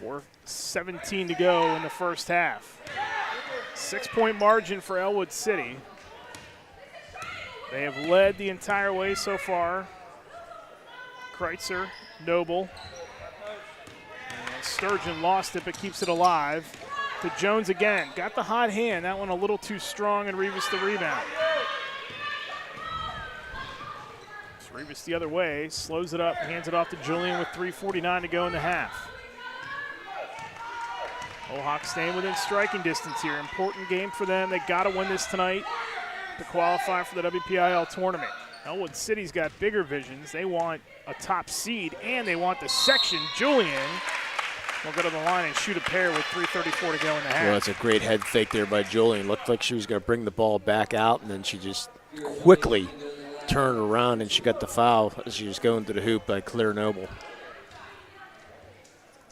4:17 to go in the first half. 6-point margin for Ellwood City. They have led the entire way so far. Kreitzer, Noble. And Sturgeon lost it but keeps it alive. To Jones again. Got the hot hand. That one a little too strong, and Rivas the rebound. Rivas the other way, slows it up, hands it off to Julian with 3:49 to go in the half. Mohawk staying within striking distance here. Important game for them. They got to win this tonight to qualify for the WPIAL tournament. Ellwood City's got bigger visions. They want a top seed, and they want the section. Julian will go to the line and shoot a pair with 3:34 to go in the half. Well, that's a great head fake there by Julian. Looked like she was going to bring the ball back out, and then she just quickly turned around, and she got the foul as she was going to the hoop by Dina Noble.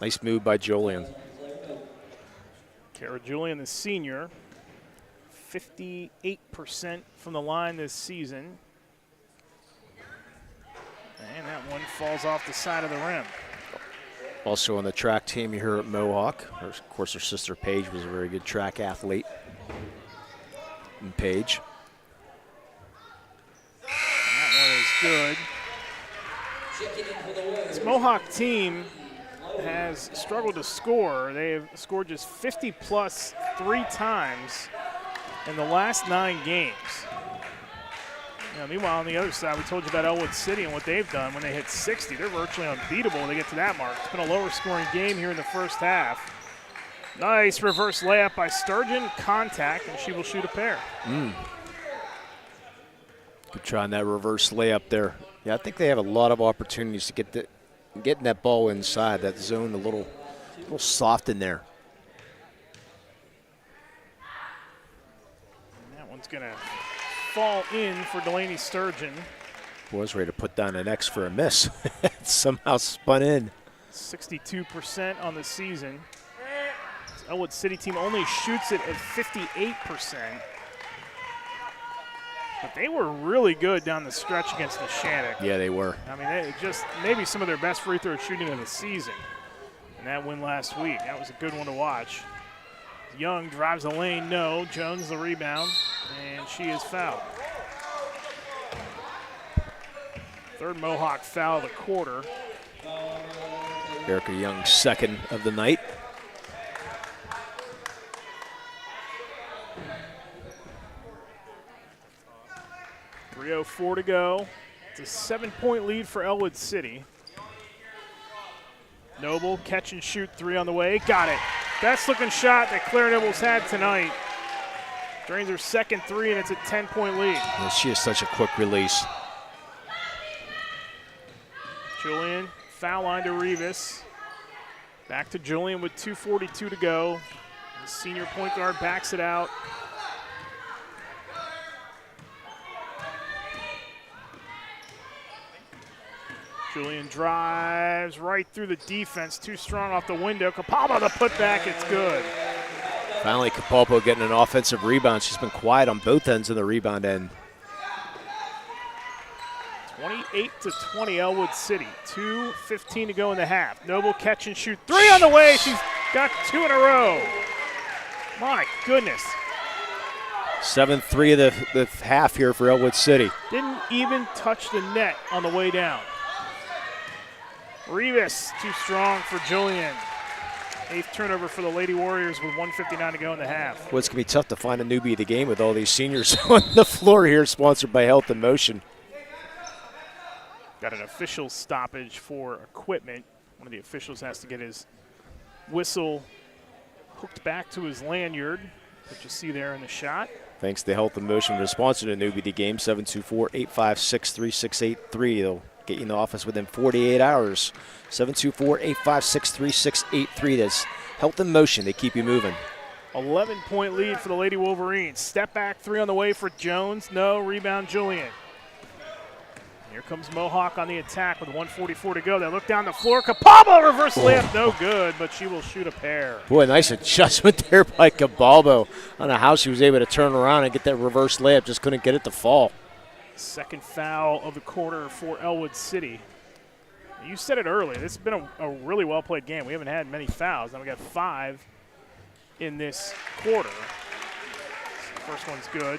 Nice move by Julian. Kara Julian, the senior, 58% from the line this season. And that one falls off the side of the rim. Also on the track team here at Mohawk. Of course, her sister Paige was a very good track athlete. And Paige. That one is good. This Mohawk team has struggled to score. They have scored just 50-plus 3 times in the last 9 games. Meanwhile, on the other side, we told you about Ellwood City and what they've done. When they hit 60, they're virtually unbeatable when they get to that mark. It's been a lower-scoring game here in the first half. Nice reverse layup by Sturgeon. Contact, and she will shoot a pair. Good try on that reverse layup there. Yeah, I think they have a lot of opportunities to getting that ball inside that zone a little soft in there. And that one's going to fall in for Delaney Sturgeon. Was ready to put down an X for a miss. Somehow spun in. 62% on the season. This Ellwood City team only shoots it at 58%. But they were really good down the stretch against the Shannock. Yeah, they were. I mean, they just maybe some of their best free throw shooting of the season. And that win last week, that was a good one to watch. Young drives the lane, no. Jones the rebound, and she is fouled. Third Mohawk foul of the quarter. Erica Young's second of the night. .304 to go. It's a 7-point lead for Ellwood City. Noble, catch and shoot 3 on the way. Got it. Best looking shot that Dina Noble's had tonight. Drains her second 3, and it's a 10-point lead. Well, she has such a quick release. Julian, foul line to Rivas. Back to Julian with 2:42 to go. The senior point guard backs it out. Julian drives right through the defense, too strong off the window. Capalbo the putback, it's good. Finally, Capalbo getting an offensive rebound. She's been quiet on both ends of the rebound end. 28-20 Ellwood City. 2:15 to go in the half. Noble catch and shoot 3 on the way. She's got 2 in a row. My goodness. 7-3 of the half here for Ellwood City. Didn't even touch the net on the way down. Rivas too strong for Julian. 8th turnover for the Lady Warriors with 1:59 to go in the half. Well, it's going to be tough to find a newbie of the game with all these seniors on the floor here, sponsored by Health in Motion. Got an official stoppage for equipment. One of the officials has to get his whistle hooked back to his lanyard, which you see there in the shot. Thanks to Health in Motion for sponsoring the newbie of the game, 724-856-3683. They'll get you in the office within 48 hours. 724-856-3683. That's Health in Motion. They keep you moving. 11-point lead for the Lady Wolverines. Step back 3 on the way for Jones. No. Rebound Julian. Here comes Mohawk on the attack with 1:44 to go. They look down the floor. Capalbo reverse layup, no good, but she will shoot a pair. Boy, nice adjustment there by Capalbo. I don't know how she was able to turn around and get that reverse layup. Just couldn't get it to fall. Second foul of the quarter for Ellwood City. You said it earlier. This has been a really well-played game. We haven't had many fouls. Now we got 5 in this quarter. First one's good.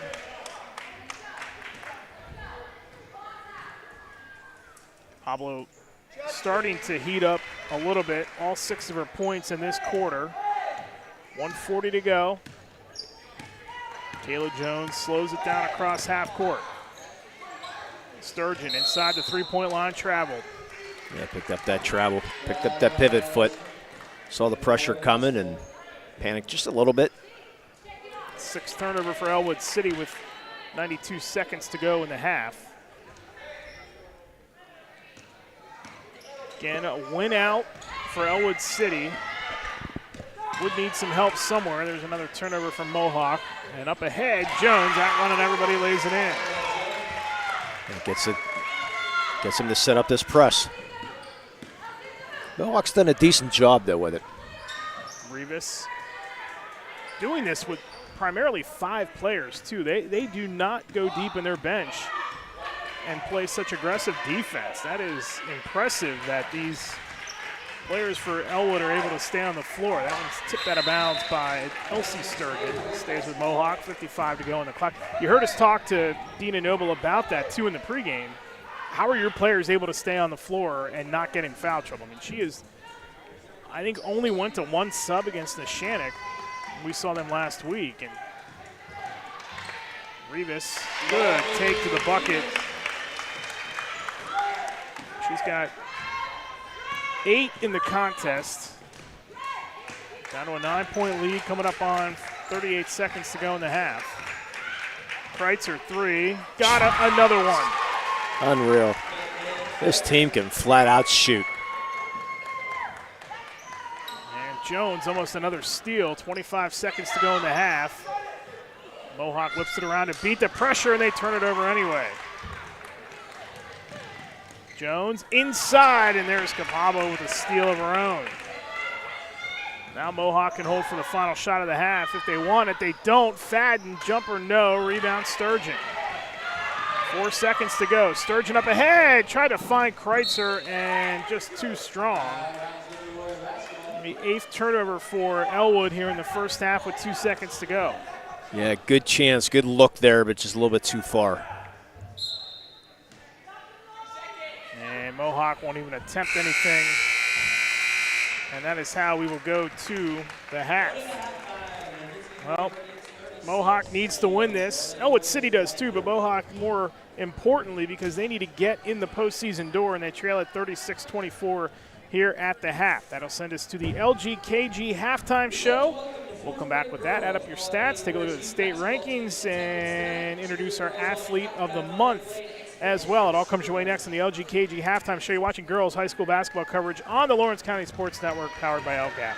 Pablo starting to heat up a little bit. All 6 of her points in this quarter. 1:40 to go. Kayla Jones slows it down across half court. Sturgeon inside the three-point line traveled. Yeah, picked up that travel, picked up that pivot foot. Saw the pressure coming and panicked just a little bit. 6th turnover for Ellwood City with 92 seconds to go in the half. Again, a win out for Ellwood City. Would need some help somewhere. There's another turnover from Mohawk. And up ahead, Jones outrunning everybody, lays it in. And gets him to set up this press. Mohawk's done a decent job, though, with it. Rivas doing this with primarily 5 players, too. They do not go deep in their bench and play such aggressive defense. That is impressive that these players for Ellwood are able to stay on the floor. That one's tipped out of bounds by Elsie Sturgeon. Stays with Mohawk, 55 to go on the clock. You heard us talk to Dina Noble about that, too, in the pregame. How are your players able to stay on the floor and not get in foul trouble? I mean, she is, I think, only went to 1 sub against Neshannock. We saw them last week. And Rivas, good take to the bucket. She's got 8 in the contest. Down to a 9-point lead, coming up on 38 seconds to go in the half. Kreitzer 3, got another one. Unreal. This team can flat out shoot. And Jones almost another steal. 25 seconds to go in the half. Mohawk whips it around to beat the pressure, and they turn it over anyway. Jones inside, and there's Capabo with a steal of her own. Now Mohawk can hold for the final shot of the half if they want it. They don't. Fadden, jumper no. Rebound Sturgeon. 4 seconds to go. Sturgeon up ahead. Tried to find Kreitzer and just too strong. The 8th turnover for Ellwood here in the first half with 2 seconds to go. Yeah, good chance, good look there, but just a little bit too far. And Mohawk won't even attempt anything. And that is how we will go to the half. Well, Mohawk needs to win this. Ellwood City does too, but Mohawk more importantly because they need to get in the postseason door, and they trail at 36-24 here at the half. That'll send us to the LGKG halftime show. We'll come back with that, add up your stats, take a look at the state rankings, and introduce our athlete of the month as well. It all comes your way next on the LGKG halftime show. You're watching girls high school basketball coverage on the Lawrence County Sports Network, powered by LCAP.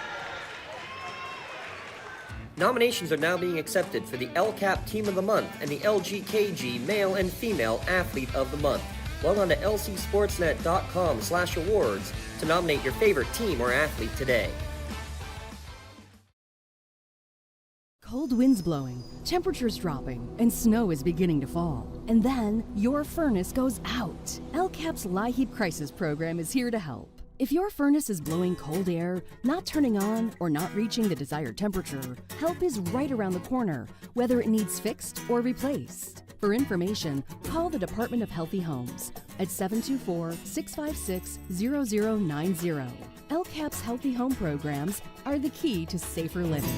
Nominations are now being accepted for the LCAP Team of the Month and the LGKG Male and Female Athlete of the Month. Log on to lcsportsnet.com/awards to nominate your favorite team or athlete today. Cold winds blowing, temperatures dropping, and snow is beginning to fall. And then your furnace goes out. LCAP's LIHEAP Crisis Program is here to help. If your furnace is blowing cold air, not turning on, or not reaching the desired temperature, help is right around the corner, whether it needs fixed or replaced. For information, call the Department of Healthy Homes at 724-656-0090. LCAP's Healthy Home programs are the key to safer living.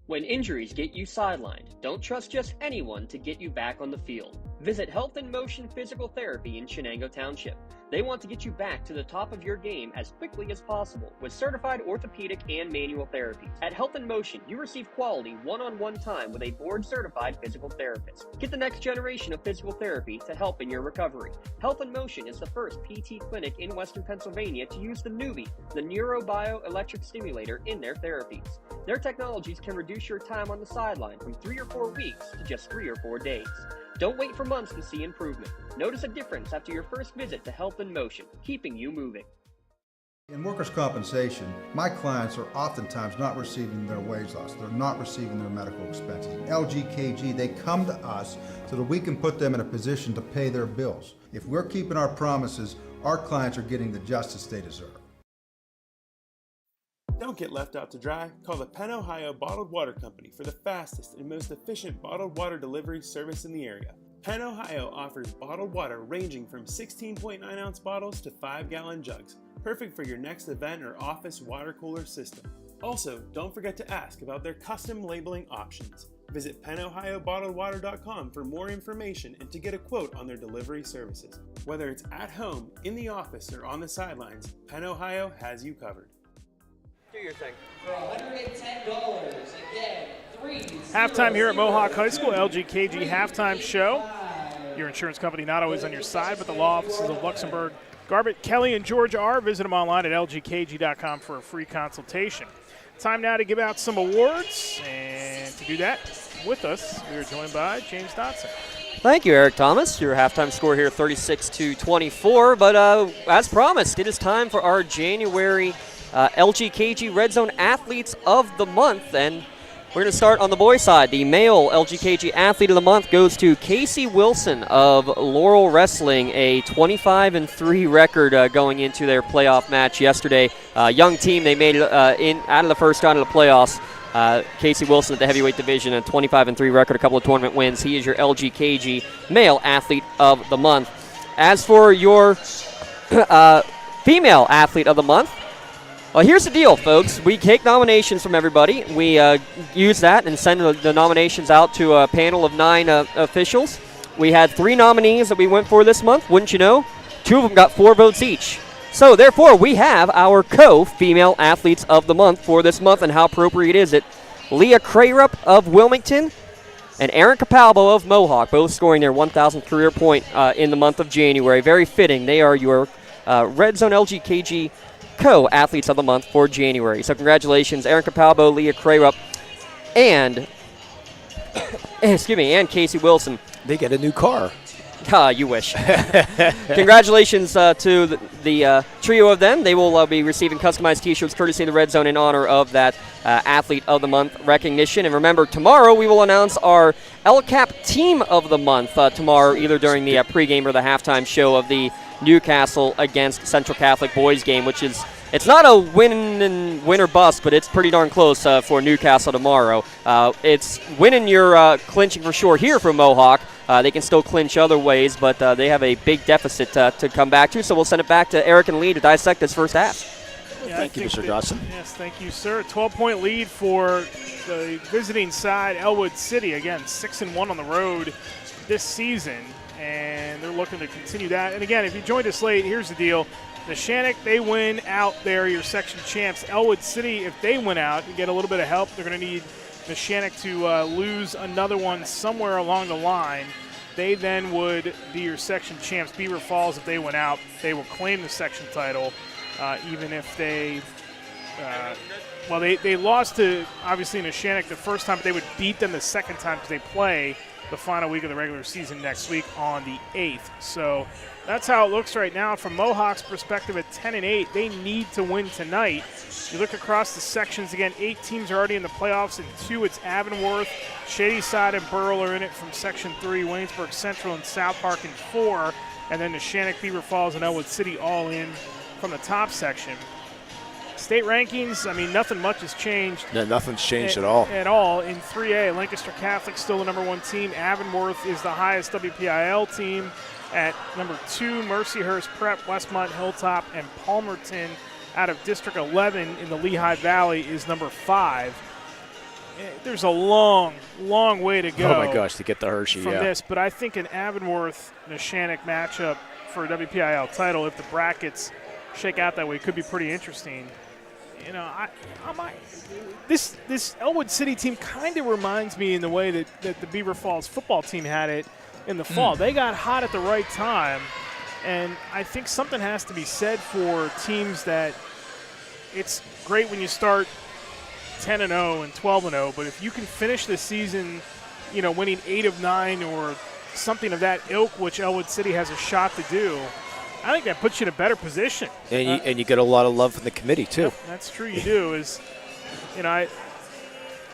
When injuries get you sidelined, don't trust just anyone to get you back on the field. Visit Health in Motion Physical Therapy in Shenango Township. They want to get you back to the top of your game as quickly as possible with certified orthopedic and manual therapies. At Health in Motion, you receive quality one-on-one time with a board-certified physical therapist. Get the next generation of physical therapy to help in your recovery. Health in Motion is the first PT clinic in Western Pennsylvania to use the Nuvie, the neurobioelectric stimulator, in their therapies. Their technologies can reduce your time on the sideline from 3 or 4 weeks to just 3 or 4 days. Don't wait for months to see improvement. Notice a difference after your first visit to Health in Motion, keeping you moving. In workers' compensation, my clients are oftentimes not receiving their wage loss. They're not receiving their medical expenses. In LGKG, they come to us so that we can put them in a position to pay their bills. If we're keeping our promises, our clients are getting the justice they deserve. Don't get left out to dry. Call the Penn Ohio Bottled Water Company for the fastest and most efficient bottled water delivery service in the area. Penn Ohio offers bottled water ranging from 16.9-ounce bottles to 5-gallon jugs, perfect for your next event or office water cooler system. Also, don't forget to ask about their custom labeling options. Visit PennOhioBottledWater.com for more information and to get a quote on their delivery services. Whether it's at home, in the office, or on the sidelines, Penn Ohio has you covered. Do your thing. For $110, again, threes. Halftime here at Mohawk High School, LGKG halftime show. Your insurance company not always on your side, but the law offices of Luxembourg, Garbett, Kelly, and George are. Visit them online at lgkg.com for a free consultation. Time now to give out some awards, and to do that with us, we are joined by James Dotson. Thank you, Eric Thomas. Your halftime score here, 36-24. But as promised, it is time for our January LGKG Red Zone Athletes of the Month, and we're going to start on the boys' side. The male LGKG Athlete of the Month goes to Casey Wilson of Laurel Wrestling, a 25-3 record going into their playoff match yesterday. Young team, they made it out of the first round of the playoffs. Casey Wilson at the heavyweight division, a 25-3 record, a couple of tournament wins. He is your LGKG Male Athlete of the Month. As for your Female Athlete of the Month, well, here's the deal, folks. We take nominations from everybody. We use that and send the nominations out to a panel of 9 officials. We had 3 nominees that we went for this month. Wouldn't you know? 2 of them got 4 votes each. So, therefore, we have our co-female athletes of the month for this month. And how appropriate is it? Leah Crayrup of Wilmington and Erin Capalbo of Mohawk, both scoring their 1,000th career point in the month of January. Very fitting. They are your Red Zone LGKG co-athletes of the month for January. So congratulations, Erin Capalbo, Leah Crayrup, and and Casey Wilson. They get a new car. You wish. Congratulations to the trio of them. They will be receiving customized T-shirts courtesy of the Red Zone in honor of that Athlete of the Month recognition. And remember, tomorrow we will announce our LCAP Team of the Month tomorrow, either during the pregame or the halftime show of the Newcastle against Central Catholic boys game, which is, it's not a win or bust, but it's pretty darn close for Newcastle tomorrow. It's winning your clinching for sure here from Mohawk. They can still clinch other ways, but they have a big deficit to come back to, so we'll send it back to Eric and Lee to dissect this first half. Yeah, thank you, Mr. Dawson. Yes, thank you, sir. 12-point lead for the visiting side, Ellwood City. Again, 6-1 on the road this season, and they're looking to continue that. And again, if you joined us late, here's the deal. Neshannock, they win out there, your section champs. Ellwood City, if they win out and get a little bit of help, they're going to need Neshannock to lose another one somewhere along the line. They then would be your section champs. Beaver Falls, if they win out, they will claim the section title, even if they they lost to, obviously, Neshannock the first time, but they would beat them the second time because they play the final week of the regular season next week on the 8th. So that's how it looks right now. From Mohawk's perspective at 10-8, they need to win tonight. You look across the sections again, 8 teams are already in the playoffs, and 2, it's Avonworth, Shadyside, and Burrell are in it from Section 3, Waynesburg Central and South Park in 4, and then Neshannock, Beaver Falls, and Ellwood City all in from the top section. State rankings, I mean, nothing much has changed. No, nothing's changed at all. At all. In 3A, Lancaster Catholic still the number 1 team. Avonworth is the highest WPIAL team. At number 2, Mercyhurst, Prep, Westmont, Hilltop, and Palmerton out of District 11 in the Lehigh Valley is number 5. There's a long, long way to go. Oh, my gosh, to get the Hershey, from this. But I think an Avonworth-Neshannock matchup for a WPIAL title, if the brackets shake out that way, could be pretty interesting. You know, this Ellwood City team kind of reminds me in the way that the Beaver Falls football team had it in the fall. They got hot at the right time, and I think something has to be said for teams that it's great when you start 10-0 and 12-0, but if you can finish the season, you know, winning 8 of 9 or something of that ilk, which Ellwood City has a shot to do, I think that puts you in a better position. And you get a lot of love from the committee, too. Yep, that's true, you do.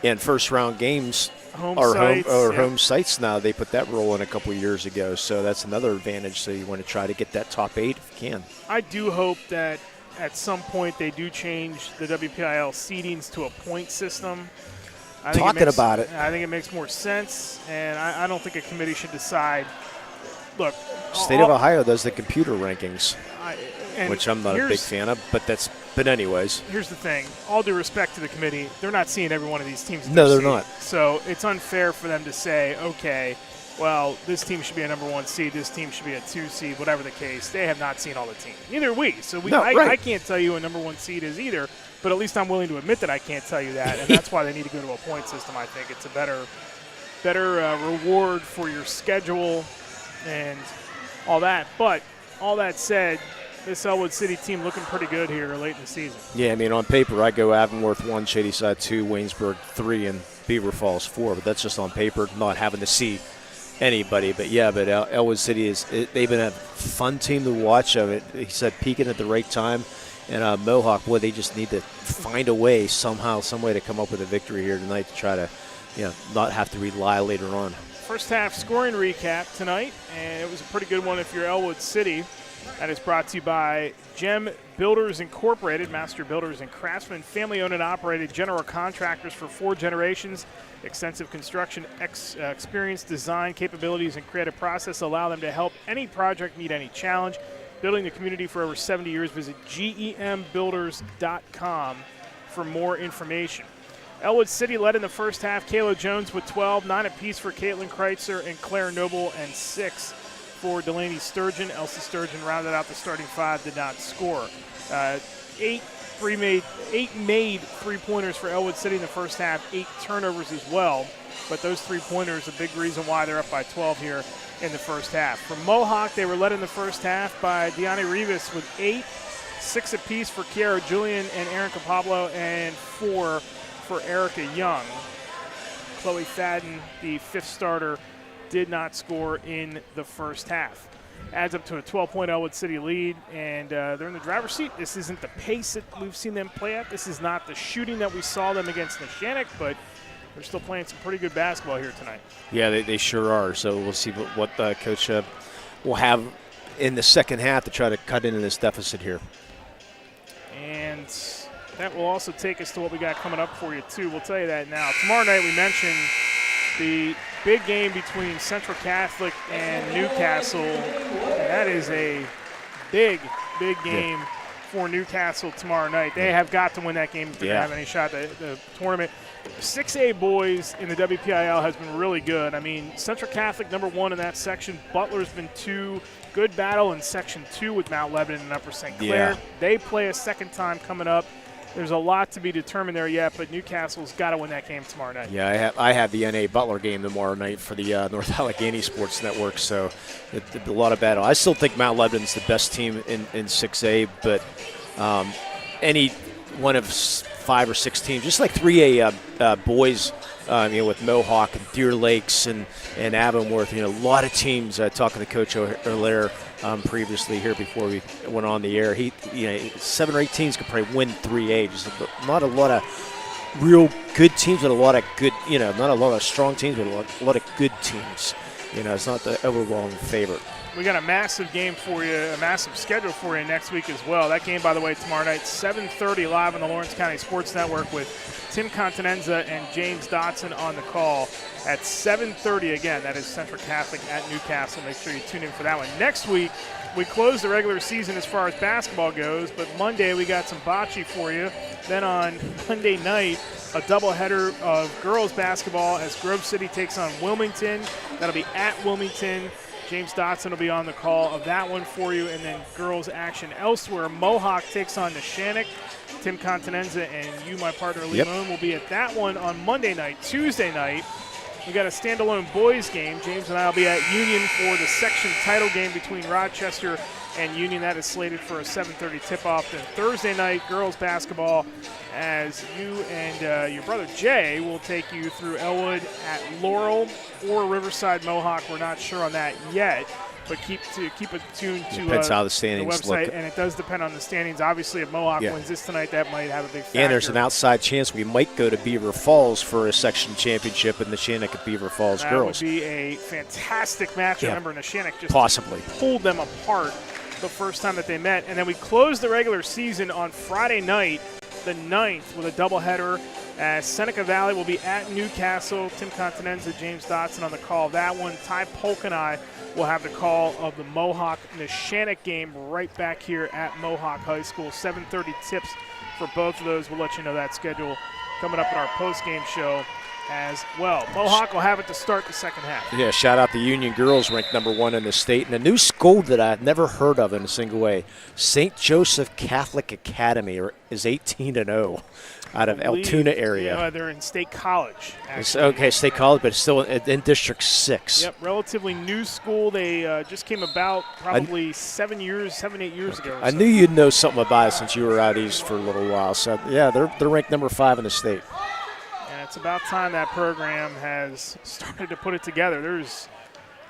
And first-round games home sites now. They put that rule in a couple of years ago, so that's another advantage. So you want to try to get that top 8 if you can. I do hope that at some point they do change the WPIAL seedings to a point system. I think it makes more sense, and I don't think a committee should decide. Look, State of Ohio does the computer rankings. which I'm not a big fan of. But anyways. Here's the thing. All due respect to the committee, they're not seeing every one of these teams. No, they're not. So it's unfair for them to say, okay, well, this team should be a number 1 seed, this team should be a 2 seed, whatever the case. They have not seen all the teams. Neither are we. So I can't tell you who a number 1 seed is either, but at least I'm willing to admit that I can't tell you that, and that's why they need to go to a point system, I think. It's a better reward for your schedule and all that. But all that said, this Ellwood City team looking pretty good here late in the season. Yeah, I mean, on paper, I go Avonworth 1, Shadyside 2, Waynesburg 3, and Beaver Falls 4, but that's just on paper, not having to see anybody. But Ellwood City they've been a fun team to watch. He said peaking at the right time. And Mohawk, boy, they just need to find a way some way to come up with a victory here tonight to try to, not have to rely later on. First half scoring recap tonight, and it was a pretty good one if you're Ellwood City. That is brought to you by Gem Builders Incorporated, master builders and craftsmen, family-owned and operated general contractors for 4 generations. Extensive construction experience, design capabilities, and creative process allow them to help any project meet any challenge. Building the community for over 70 years. Visit gembuilders.com for more information. Ellwood City led in the first half. Kayla Jones with 12, 9 apiece for Caitlin Kreitzer and Claire Noble, and 6 for Delaney Sturgeon. Elsie Sturgeon rounded out the starting 5, did not score. 8 made three-pointers for Ellwood City in the first half, 8 turnovers as well. But those three-pointers, a big reason why they're up by 12 here in the first half. For Mohawk, they were led in the first half by Deanna Rivas with 8, 6 apiece for Kiara Julian and Erica Pablo, and 4 for Erica Young. Chloe Fadden, the 5th starter, did not score in the first half. Adds up to a 12-point Ellwood City lead, and they're in the driver's seat. This isn't the pace that we've seen them play at. This is not the shooting that we saw them against Neshannock, but they're still playing some pretty good basketball here tonight. Yeah, they sure are. So we'll see what Coach will have in the second half to try to cut into this deficit here. And that will also take us to what we got coming up for you, too. We'll tell you that now. Tomorrow night we mentioned the big game between Central Catholic and Newcastle. And that is a big game for Newcastle tomorrow night. They have got to win that game if they're going to have any shot at the tournament. 6A boys in the WPIAL has been really good. I mean, Central Catholic number 1 in that section. Butler's been 2. Good battle in Section 2 with Mount Lebanon and Upper St. Clair. Yeah. They play a second time coming up. There's a lot to be determined there yet, but Newcastle's got to win that game tomorrow night. Yeah, I have the NA Butler game tomorrow night for the North Allegheny Sports Network, so a lot of battle. I still think Mount Lebanon's the best team in 6A, but any one of 5 or 6 teams, just like 3A boys, with Mohawk and Deer Lakes and Avonworth, a lot of teams. Talking to Coach O'Leary previously here before we went on the air, 7 or 8 teams could probably win 3A. Just not a lot of real good teams, but a lot of good, not a lot of strong teams, but a lot of good teams. It's not the overwhelming favorite. We got a massive game for you, a massive schedule for you next week as well. That game, by the way, tomorrow night, 7:30 live on the Lawrence County Sports Network with Tim Continenza and James Dotson on the call at 7:30 again. That is Central Catholic at Newcastle. Make sure you tune in for that one. Next week, we close the regular season as far as basketball goes, but Monday we got some bocce for you. Then on Monday night, a doubleheader of girls basketball as Grove City takes on Wilmington. That'll be at Wilmington. James Dotson will be on the call of that one for you. And then girls action elsewhere. Mohawk takes on Neshannock. Tim Continenza and you, my partner, Lee Moon, will be at that one on Monday night. Tuesday night, we got a standalone boys game. James and I will be at Union for the section title game between Rochester and Union. That is slated for a 7:30 tip-off. Then Thursday night, girls basketball, as you and your brother Jay will take you through Ellwood at Laurel or Riverside Mohawk. We're not sure on that yet, but keep it tuned to depends how the standings the website, look. and it does depend on the standings. Obviously, if Mohawk wins this tonight, that might have a big factor. And there's an outside chance we might go to Beaver Falls for a section championship in the Neshannock at Beaver Falls girls. That would be a fantastic match. Yeah. Remember, Neshannock just possibly pulled them apart the first time that they met. And then we closed the regular season on Friday night, the 9th, with a doubleheader as Seneca Valley will be at Newcastle. Tim Continenza, James Dotson on the call. That one, Ty Polk and I we'll have the call of the Mohawk-Neshannock game right back here at Mohawk High School. 7:30 tips for both of those. We'll let you know that schedule coming up in our post-game show as well. Mohawk will have it to start the second half. Yeah, shout out the Union girls, ranked #1 in the state. And a new school that I've never heard of in a single way, St. Joseph Catholic Academy, is 18-0 out of Altoona area. Yeah, they're in State College. Okay, State College, but it's still in District 6. Yep, relatively new school. They just came about probably 7, 8 years ago. I knew you'd know something about it since you were out east for a little while. So, yeah, they're ranked #5 in the state. It's about time that program has started to put it together. There's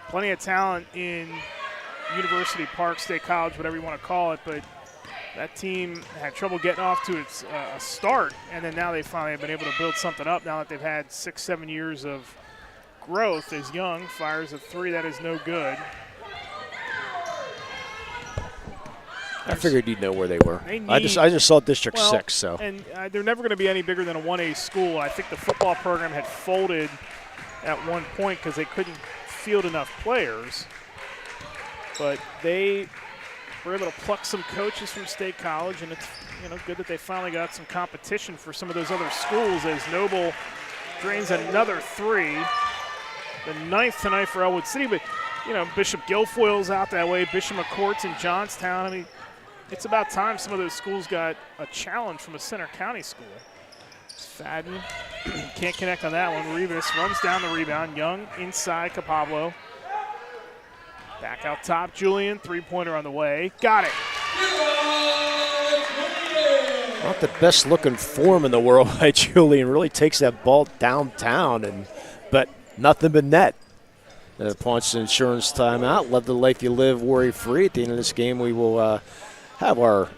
plenty of talent in University Park, State College, whatever you want to call it, but that team had trouble getting off to its a start, and then now they finally have been able to build something up now that they've had 6, 7 years of growth. As Young fires a 3, that is no good. I figured you'd know where they were. I just saw District 6. So. And they're never going to be any bigger than a 1A school. I think the football program had folded at one point because they couldn't field enough players. But they were able to pluck some coaches from State College, and it's good that they finally got some competition for some of those other schools as Noble drains another 3. The 9th tonight for Ellwood City, but Bishop Guilfoyle's out that way, Bishop McCourt's in Johnstown. I mean, it's about time some of those schools got a challenge from a Center County school. Fadden can't connect on that one. Rivas runs down the rebound. Young inside Capablo. Back out top, Julian. 3-pointer on the way. Got it. Not the best looking form in the world by Julian. Really takes that ball downtown, but nothing but net. Points insurance timeout. Love the life you live, worry free. At the end of this game, we will have our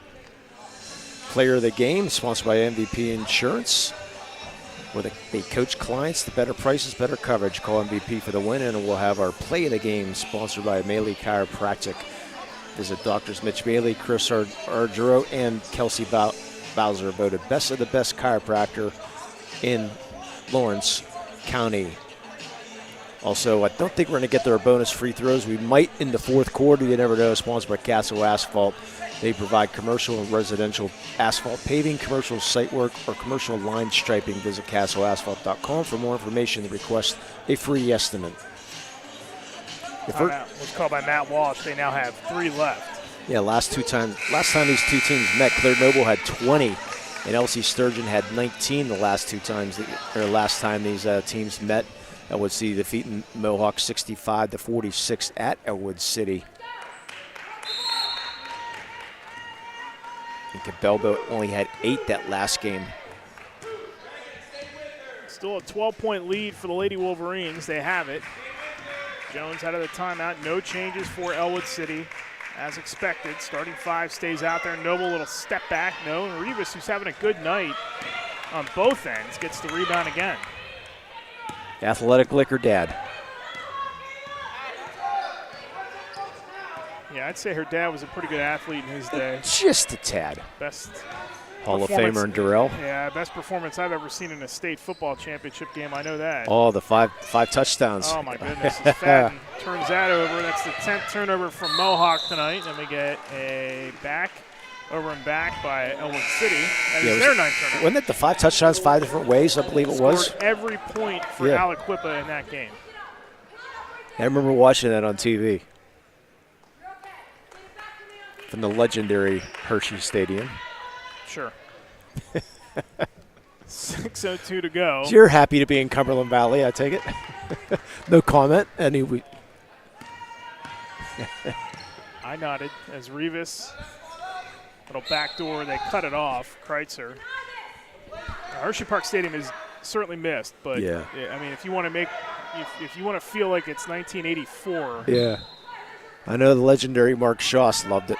player of the game, sponsored by MVP Insurance, where they coach clients to better prices, better coverage. Call MVP for the win, and we'll have our play of the game, sponsored by Maley Chiropractic. Visit Doctors Mitch Bailey, Chris Argero, and Kelsey Bowser, voted best of the best chiropractor in Lawrence County. Also, I don't think we're going to get their bonus free throws. We might in the fourth quarter. You never know. Sponsored by Castle Asphalt. They provide commercial and residential asphalt paving, commercial site work, or commercial line striping. Visit castleasphalt.com for more information and request a free estimate. Was called by Matt Walsh. They now have 3 left. Yeah, last time these two teams met, Claire Noble had 20, and Elsie Sturgeon had 19 the last time these teams met. Ellwood City defeating Mohawk 65-46 at Ellwood City. And Cabelbo only had 8 that last game. Still a 12-point lead for the Lady Wolverines. They have it. Jones out of the timeout. No changes for Ellwood City. As expected, starting 5 stays out there. Noble, little step back. No, and Rivas, who's having a good night on both ends, gets the rebound again. Athletic Liquor Dad. Yeah, I'd say her dad was a pretty good athlete in his day. Just a tad. Best Hall of Famer in Durrell. Yeah, best performance I've ever seen in a state football championship game. I know that. Oh, the five touchdowns. Oh, my goodness. Fadden turns that over. That's the 10th turnover from Mohawk tonight. And we get a over and back by Ellwood City. That is their 9th turnover. Wasn't it the 5 touchdowns 5 different ways, I believe it was? Scored every point for Aliquippa in that game. I remember watching that on TV. From the legendary Hershey Stadium. Sure. 6:02 to go. So you're happy to be in Cumberland Valley, I take it? No comment. I nodded as Rivas, little backdoor, they cut it off. Kreitzer. Hershey Park Stadium is certainly missed, but yeah. I mean, if you want to feel like it's 1984. Yeah. I know the legendary Mark Schoss loved it.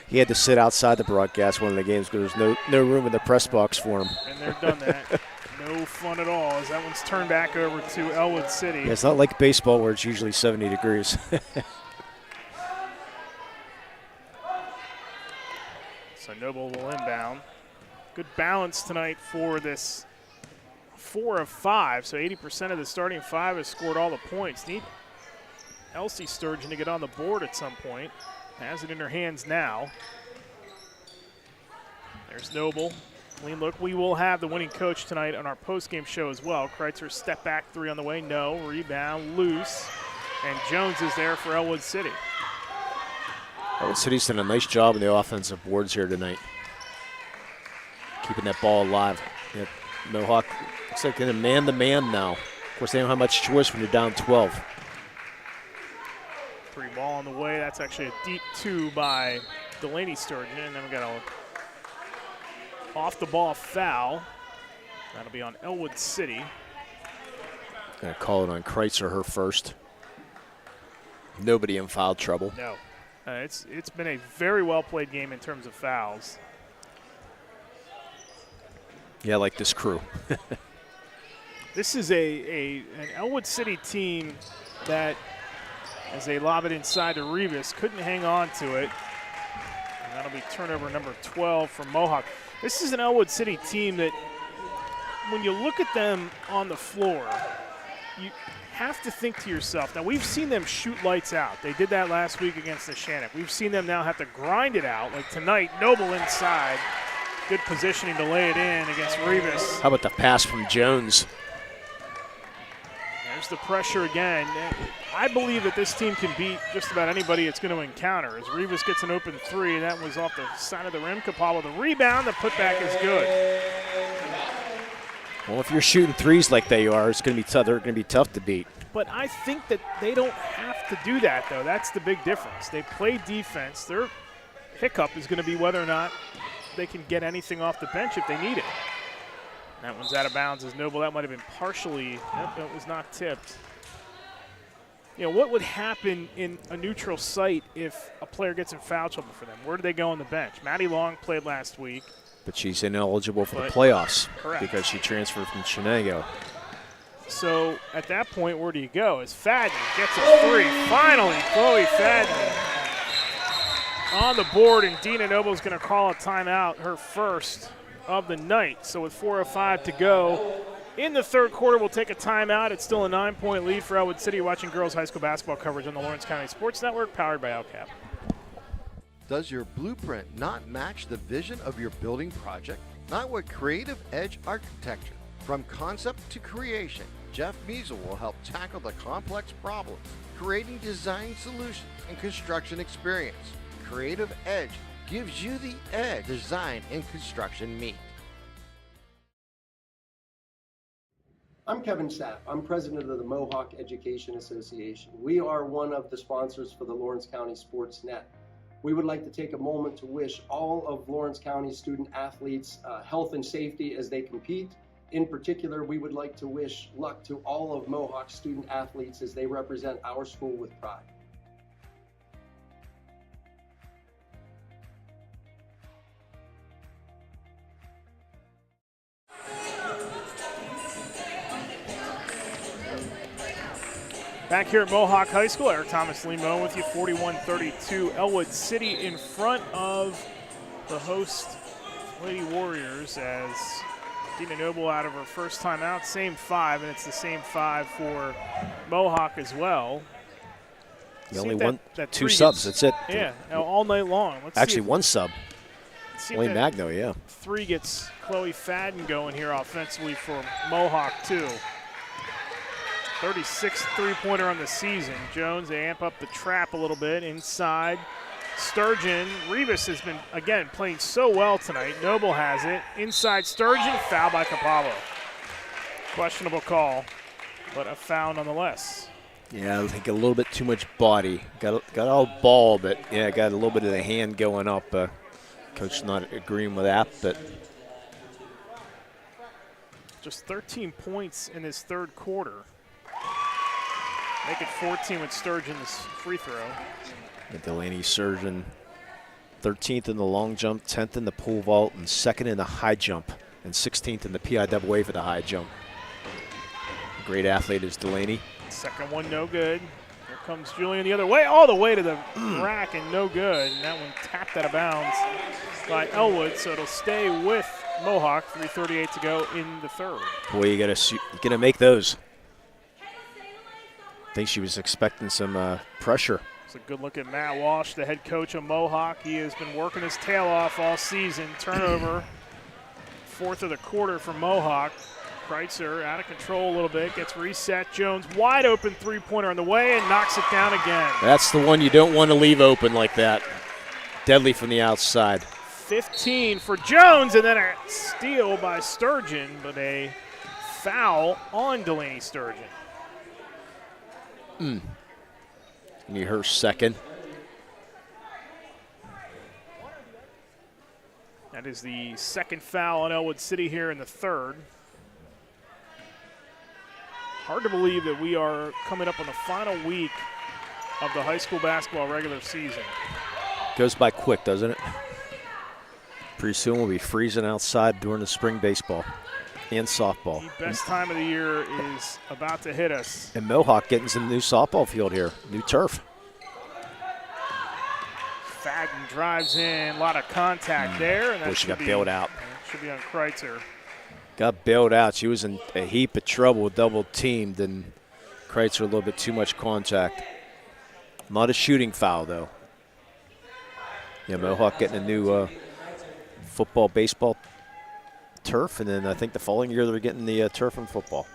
He had to sit outside the broadcast one of the games because there's no room in the press box for him. And they've done that. No fun at all as that one's turned back over to Ellwood City. Yeah, it's not like baseball where it's usually 70 degrees. So Noble will inbound. Good balance tonight for this 4 of 5. So 80% of the starting 5 has scored all the points. Need Elsie Sturgeon to get on the board at some point. Has it in her hands now. There's Noble. Clean look. We will have the winning coach tonight on our postgame show as well. Kreitzer step back three on the way. No. Rebound loose. And Jones is there for Ellwood City. Ellwood City's done a nice job in the offensive boards here tonight. Keeping that ball alive. Yeah, Mohawk looks like in a man-to-man now. Of course, they don't have much choice when you're down 12. Free ball on the way. That's actually a deep two by Delaney Sturgeon. And then we got a off-the-ball foul. That'll be on Ellwood City. Gonna call it on Kreitzer, her first. Nobody in foul trouble. No. It's been a very well-played game in terms of fouls. Yeah, like this crew. This is an Ellwood City team that, as they lob it inside to Revis, couldn't hang on to it. And that'll be turnover number 12 from Mohawk. This is an Ellwood City team that, when you look at them on the floor, you have to think to yourself, now we've seen them shoot lights out. They did that last week against the Shannock. We've seen them now have to grind it out. Like tonight, Noble inside. Good positioning to lay it in against Revis. How about the pass from Jones? There's the pressure again. I believe that this team can beat just about anybody it's going to encounter. As Revis gets an open three, and that was off the side of the rim. Kapala, the rebound, the putback is good. Well, if you're shooting threes like they are, it's going to be tough. They're going to be tough to beat. But I think that they don't have to do that, though. That's the big difference. They play defense. Their hiccup is going to be whether or not they can get anything off the bench if they need it. That one's out of bounds as Noble. That might have been partially. Yep, it was not tipped. You know, what would happen in a neutral site if a player gets in foul trouble for them? Where do they go on the bench? Maddie Long played last week. But she's ineligible for the playoffs. Correct. Because she transferred from Chenango. So at that point, where do you go? As Fadden gets a three. Finally, Chloe Fadden on the board, and Dina Noble is going to call a timeout, her first of the night. So with 4:05 to go in the third quarter, we'll take a timeout. It's still a 9-point lead for Ellwood City. Watching girls high school basketball coverage on the Lawrence County Sports Network, powered by LCAP. Does your blueprint not match the vision of your building project? Not with Creative Edge Architecture. From concept to creation, Jeff Measle will help tackle the complex problems, creating design solutions and construction experience. Creative Edge gives you the edge design and construction meet. I'm Kevin Sapp. I'm president of the Mohawk Education Association. We are one of the sponsors for the Lawrence County SportsNet. We would like to take a moment to wish all of Lawrence County student athletes health and safety as they compete. In particular, we would like to wish luck to all of Mohawk student athletes as they represent our school with pride. Back here at Mohawk High School, Eric Thomas Limo with you, 41-32. Ellwood City in front of the host Lady Warriors as Dina Noble out of her first time out. Same five, and it's the same five for Mohawk as well. You only won two subs, that's it. Yeah, all night long. Actually, one sub. Only Magno, yeah. Three gets Chloe Fadden going here offensively for Mohawk, too. 36th three-pointer on the season. Jones, they amp up the trap a little bit inside. Sturgeon, Revis has been, again, playing so well tonight. Noble has it. Inside Sturgeon, foul by Capallo. Questionable call, but a foul nonetheless. Yeah, I think a little bit too much body. Got all ball, but yeah, got a little bit of the hand going up. Coach not agreeing with that, but. Just 13 points in this third quarter. Make it 14 with Sturgeon's free throw. Delaney Sturgeon, 13th in the long jump, 10th in the pole vault, and 2nd in the high jump, and 16th in the PIAA for the high jump. Great athlete is Delaney. Second one, no good. Here comes Julian the other way, all the way to the rack, and no good. And that one tapped out of bounds by Ellwood, so it'll stay with Mohawk. 3:38 to go in the third. Boy, you gotta make those. I think she was expecting some pressure. It's a good look at Matt Walsh, the head coach of Mohawk. He has been working his tail off all season. Turnover, fourth of the quarter for Mohawk. Kreitzer out of control a little bit, gets reset. Jones wide open three-pointer on the way and knocks it down again. That's the one you don't want to leave open like that. Deadly from the outside. 15 for Jones, and then a steal by Sturgeon, but a foul on Delaney Sturgeon. Need her second. That is the second foul on Ellwood City here in the third. Hard to believe that we are coming up on the final week of the high school basketball regular season. Goes by quick, doesn't it? Pretty soon we'll be freezing outside during the spring baseball and softball. The best time of the year is about to hit us. And Mohawk getting some new softball field here, new turf. Fadden drives in, a lot of contact there. And that She got bailed out. Should be on Kreitzer. Got bailed out. She was in a heap of trouble, double teamed, and Kreitzer a little bit too much contact. Not a shooting foul, though. Yeah, Mohawk getting a new football, baseball turf, and then I think the following year they're getting the turf and football.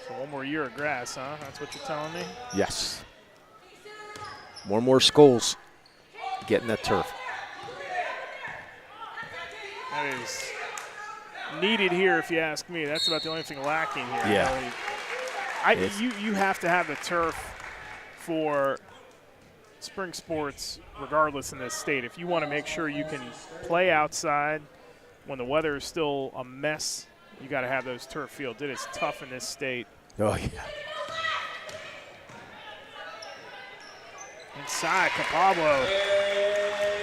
So one more year of grass, huh? That's what you're telling me? Yes. More schools getting that turf. That is needed here, if you ask me. That's about the only thing lacking here. Yeah. You have to have the turf for spring sports regardless in this state. If you want to make sure you can play outside when the weather is still a mess, you got to have those turf fields. It is tough in this state. Oh, yeah. Inside, Capablo.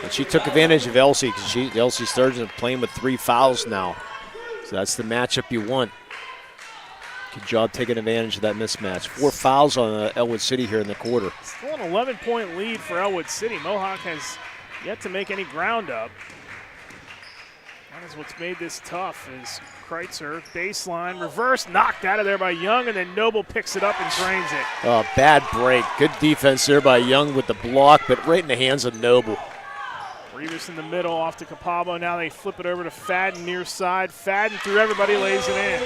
And she took advantage of Elsie because Elsie Sturgeon playing with 3 fouls now. So that's the matchup you want. Good job taking advantage of that mismatch. 4 fouls on Ellwood City here in the quarter. Still an 11-point lead for Ellwood City. Mohawk has yet to make any ground up. That is what's made this tough is Kreitzer, baseline, reverse, knocked out of there by Young, and then Noble picks it up and drains it. Oh, bad break. Good defense there by Young with the block, but right in the hands of Noble. Rivas in the middle off to Capablo. Now they flip it over to Fadden near side. Fadden through everybody, lays it in.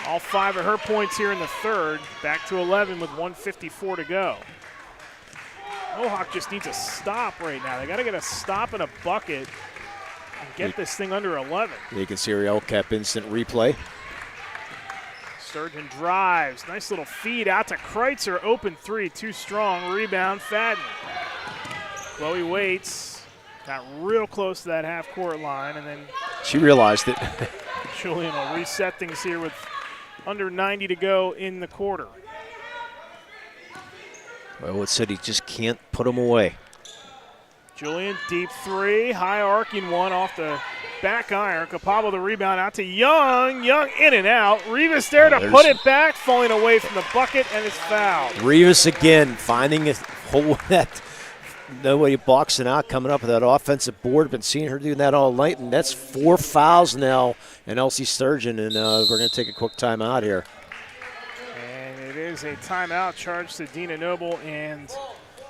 All 5 of her points here in the third. Back to 11 with 1:54 to go. Mohawk just needs a stop right now. They got to get a stop and a bucket and get this thing under 11. You can see her LCAP instant replay. Sturgeon drives. Nice little feed out to Kreitzer. Open 3, too strong. Rebound, Fadden. Chloe waits. Got real close to that half-court line, and then She realized it. Julian will reset things here with under 90 to go in the quarter. Ellwood City just can't put them away. Julian, deep 3, high arcing one off the back iron. Capablo the rebound out to Young. Young in and out. Rivas there to put it back, falling away from the bucket, and it's fouled. Rivas again finding a hole that nobody boxing out, coming up with that offensive board. Been seeing her doing that all night, and that's 4 fouls now in Elsie Sturgeon, and we're going to take a quick timeout here. And it is a timeout charged to Dina Noble and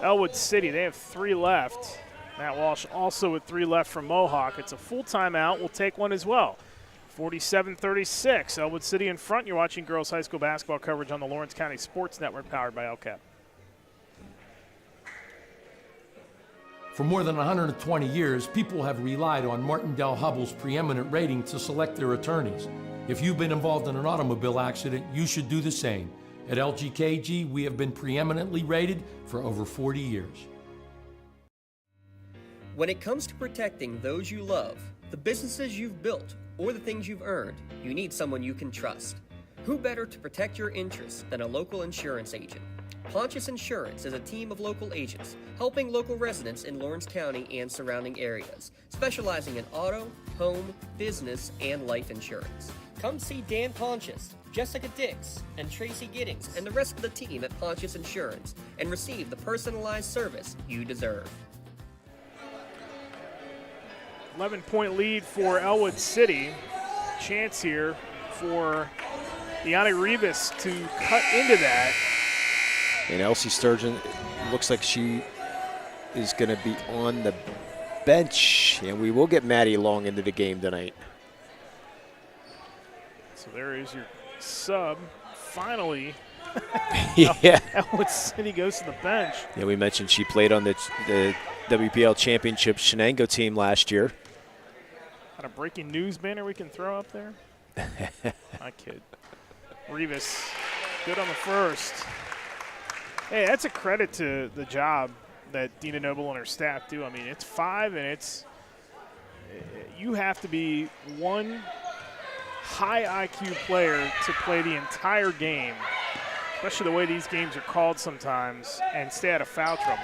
Ellwood City. They have 3 left. Matt Walsh also with 3 left from Mohawk. It's a full timeout. We'll take one as well. 47-36, Ellwood City in front. You're watching girls high school basketball coverage on the Lawrence County Sports Network, powered by LCAP. For more than 120 years, people have relied on Martindale-Hubbell's preeminent rating to select their attorneys. If you've been involved in an automobile accident, you should do the same. At LGKG, we have been preeminently rated for over 40 years. When it comes to protecting those you love, the businesses you've built, or the things you've earned, you need someone you can trust. Who better to protect your interests than a local insurance agent? Pontius Insurance is a team of local agents helping local residents in Lawrence County and surrounding areas, specializing in auto, home, business, and life insurance. Come see Dan Pontius, Jessica Dix, and Tracy Giddings, and the rest of the team at Pontius Insurance, and receive the personalized service you deserve. 11-point lead for Ellwood City. Chance here for Deanna Rivas to cut into that. And Elsie Sturgeon looks like she is going to be on the bench, and we will get Maddie Long into the game tonight. So there is your sub. Finally, yeah. Ellwood City goes to the bench. Yeah, we mentioned she played on the WPL Championship Shenango team last year. Got a breaking news banner we can throw up there? I kid. Rivas, good on the first. Hey, that's a credit to the job that Dina Noble and her staff do. I mean, it's 5, and you have to be one high IQ player to play the entire game, especially the way these games are called sometimes, and stay out of foul trouble.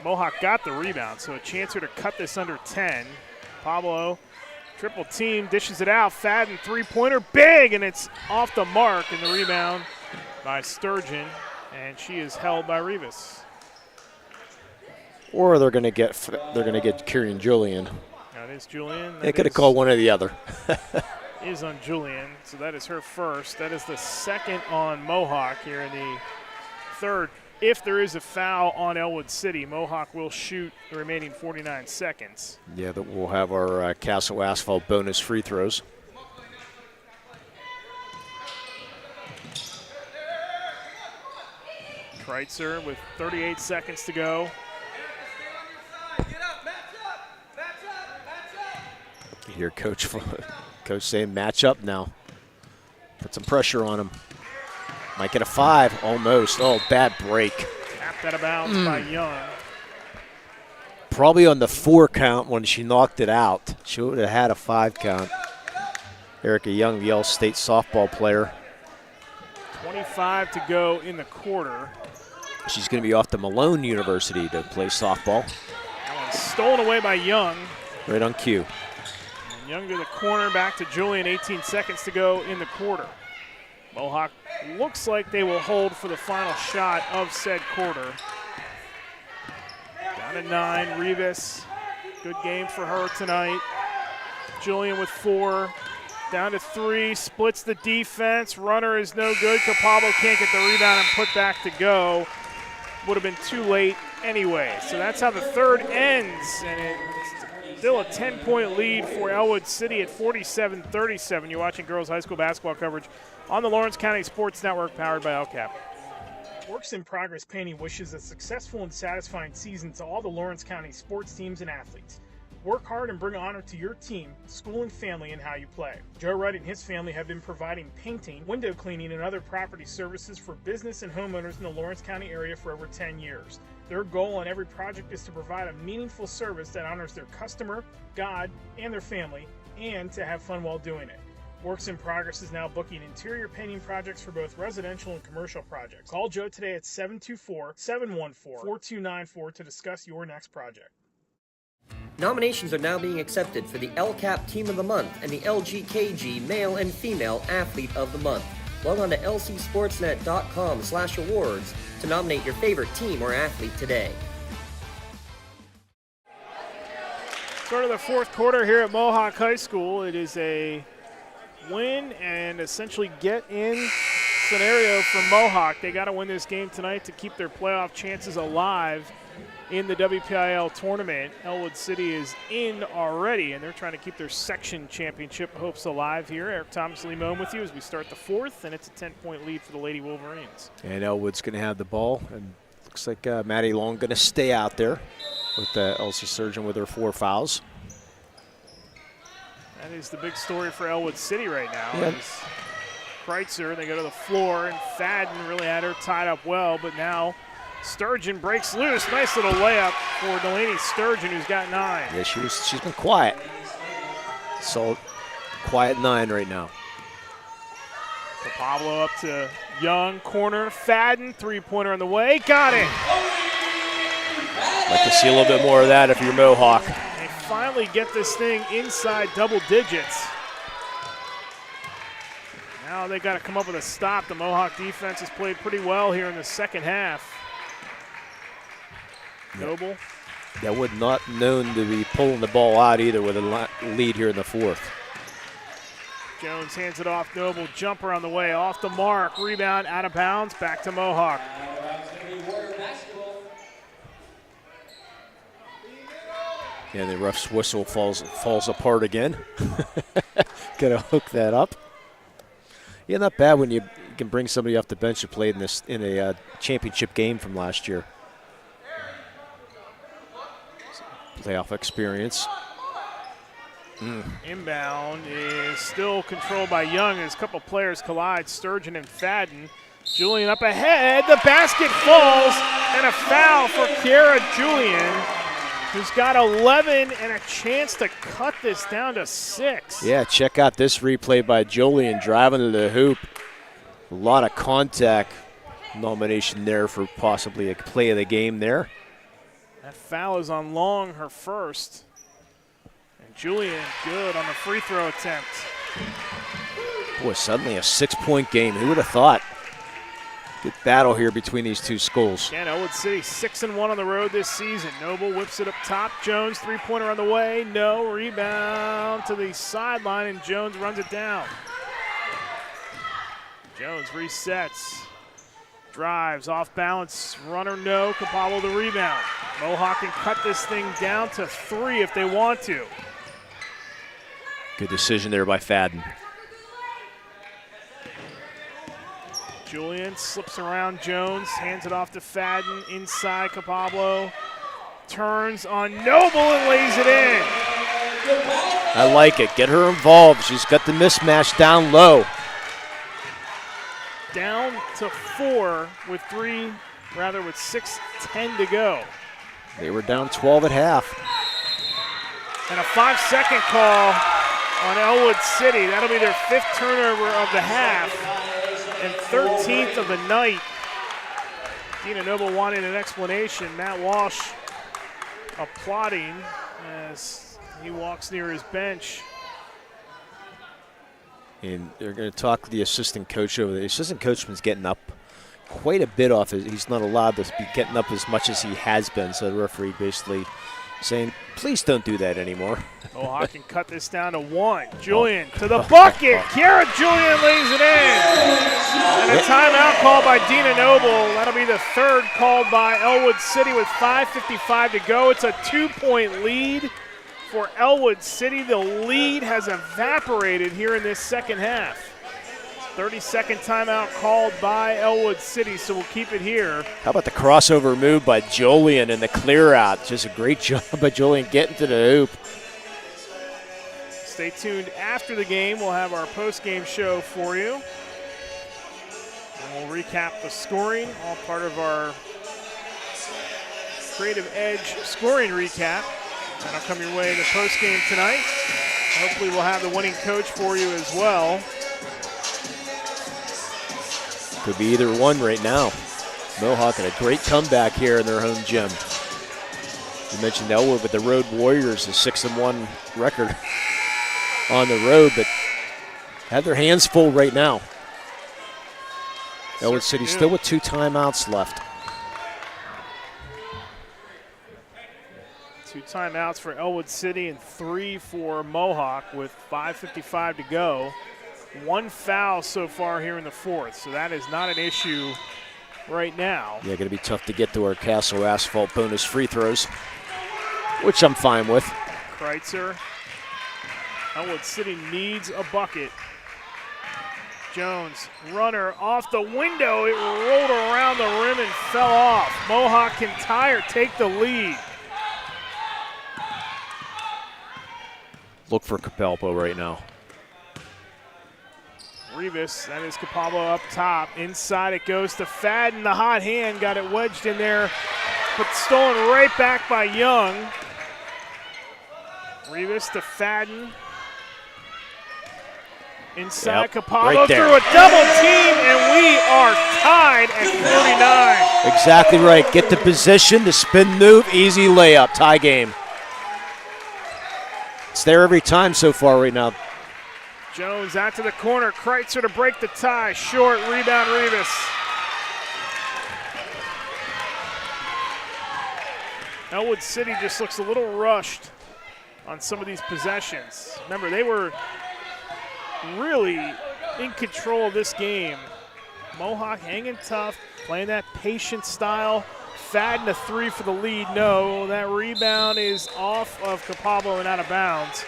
Mohawk got the rebound, so a chance here to cut this under 10. Pablo, triple team, dishes it out. Fadden, three-pointer, big, and it's off the mark, and the rebound by Sturgeon, and she is held by Rivas. Or they're going to get Kieran Julian. That is Julian. They could have called one or the other. Is on Julian, so that is her first. That is the second on Mohawk here in the third. If there is a foul on Ellwood City, Mohawk will shoot the remaining 49 seconds. Yeah, that we'll have our Castle Asphalt bonus free throws. Kreitzer with 38 seconds to go. You hear Coach saying match up now. Put some pressure on him. Might get a 5, almost. Oh, bad break. Tapped out of bounds by Young. Probably on the 4 count when she knocked it out. She would have had a 5 count. Erica Young, the Yale State softball player. 25 to go in the quarter. She's going to be off to Malone University to play softball. That one's stolen away by Young. Right on cue. And Young to the corner, back to Julian, 18 seconds to go in the quarter. Mohawk looks like they will hold for the final shot of said quarter. Down to 9, Rivas. Good game for her tonight. Julian with 4. Down to 3, splits the defense. Runner is no good. Capabo can't get the rebound and put back to go. Would have been too late anyway. So that's how the third ends. And it's still a 10-point lead for Ellwood City at 47-37. You're watching girls high school basketball coverage on the Lawrence County Sports Network, powered by LCAP. Works in Progress Painting wishes a successful and satisfying season to all the Lawrence County sports teams and athletes. Work hard and bring honor to your team, school, and family in how you play. Joe Wright and his family have been providing painting, window cleaning, and other property services for business and homeowners in the Lawrence County area for over 10 years. Their goal on every project is to provide a meaningful service that honors their customer, God, and their family, and to have fun while doing it. Works in Progress is now booking interior painting projects for both residential and commercial projects. Call Joe today at 724-714-4294 to discuss your next project. Nominations are now being accepted for the LCAP Team of the Month and the LGKG Male and Female Athlete of the Month. Log on to lcsportsnet.com/awards to nominate your favorite team or athlete today. Start of the fourth quarter here at Mohawk High School. It is a win and essentially get in scenario for Mohawk. They got to win this game tonight to keep their playoff chances alive in the WPIAL tournament. Ellwood City is in already, and they're trying to keep their section championship hopes alive here. Eric Thomas Limon with you as we start the fourth, and it's a 10-point lead for the Lady Wolverines. And Ellwood's going to have the ball, and looks like Maddie Long going to stay out there with Elsie Sturgeon with her 4 fouls. That is the big story for Ellwood City right now. Yeah. Kreitzer, they go to the floor, and Fadden really had her tied up well, but now Sturgeon breaks loose. Nice little layup for Delaney Sturgeon, who's got 9. Yeah, she's been quiet. So quiet 9 right now. So Pablo up to Young, corner, Fadden, 3-pointer on the way, got it. Like to see a little bit more of that if you're Mohawk. They finally get this thing inside double digits. Now they got to come up with a stop. The Mohawk defense has played pretty well here in the second half. Noble. That would not known to be pulling the ball out either with a lead here in the fourth. Jones hands it off. Noble, jumper on the way, off the mark, rebound, out of bounds, back to Mohawk. And the ref's whistle falls apart again. Gotta hook that up. Yeah, not bad when you can bring somebody off the bench who played in a championship game from last year. Playoff experience. Inbound is still controlled by Young as a couple players collide, Sturgeon and Fadden. Julian up ahead, the basket falls, and a foul for Kiara Julian, who's got 11 and a chance to cut this down to 6. Yeah, check out this replay by Julian driving to the hoop. A lot of contact nomination there for possibly a play of the game there. That foul is on Long, her first. And Julian good on the free throw attempt. Boy, suddenly a 6-point game. Who would have thought? Good battle here between these two schools. And Ellwood City 6-1 on the road this season. Noble whips it up top. Jones, three-pointer on the way. No, rebound to the sideline, and Jones runs it down. Jones resets. Drives, off balance, runner no, Capallo the rebound. Mohawk can cut this thing down to 3 if they want to. Good decision there by Fadden. Julian slips around Jones, hands it off to Fadden, inside Capallo. Turns on Noble and lays it in. I like it, get her involved. She's got the mismatch down low. Down to 4 with 6:10 to go. They were down 12 at half. And a 5-second call on Ellwood City. That'll be their 5th turnover of the half and 13th of the night. Dina Noble wanted an explanation. Matt Walsh applauding as he walks near his bench. And they're going to talk to the assistant coach over there. The assistant coachman's getting up quite a bit off. He's not allowed to be getting up as much as he has been. So the referee basically saying, please don't do that anymore. Mohawk can cut this down to 1. Julian to the bucket. Kiara Julian lays it in. And a timeout called by Dina Noble. That'll be the 3rd called by Ellwood City with 5:55 to go. It's a 2-point lead for Ellwood City. The lead has evaporated here in this second half. 30-second timeout called by Ellwood City, so we'll keep it here. How about the crossover move by Julian and the clear out? Just a great job by Julian getting to the hoop. Stay tuned after the game. We'll have our post-game show for you. And we'll recap the scoring, all part of our Creative Edge scoring recap. That'll come your way in the post-game tonight. Hopefully we'll have the winning coach for you as well. Could be either one right now. Mohawk had a great comeback here in their home gym. You mentioned Ellwood, but the Road Warriors, a 6-1 record on the road, but have their hands full right now. Ellwood City still with 2 timeouts left. 2 timeouts for Ellwood City and 3 for Mohawk with 5:55 to go. 1 foul so far here in the 4th, so that is not an issue right now. Yeah, going to be tough to get to our Castle Asphalt bonus free throws, which I'm fine with. Kreitzer. Ellwood City needs a bucket. Jones, runner off the window. It rolled around the rim and fell off. Mohawk can tie or take the lead. Look for Capalpo right now. Rivas, that is Capalpo up top. Inside it goes to Fadden. The hot hand got it wedged in there, but stolen right back by Young. Rivas to Fadden. Inside, Capalpo right through a double team, and we are tied at 49. Exactly right. Get the position, the spin move, easy layup, tie game. It's there every time so far right now. Jones out to the corner. Kreitzer to break the tie. Short rebound, Rivas. Ellwood City just looks a little rushed on some of these possessions. Remember, they were really in control of this game. Mohawk hanging tough, playing that patient style. Fadden a 3 for the lead. No, that rebound is off of Capablo and out of bounds.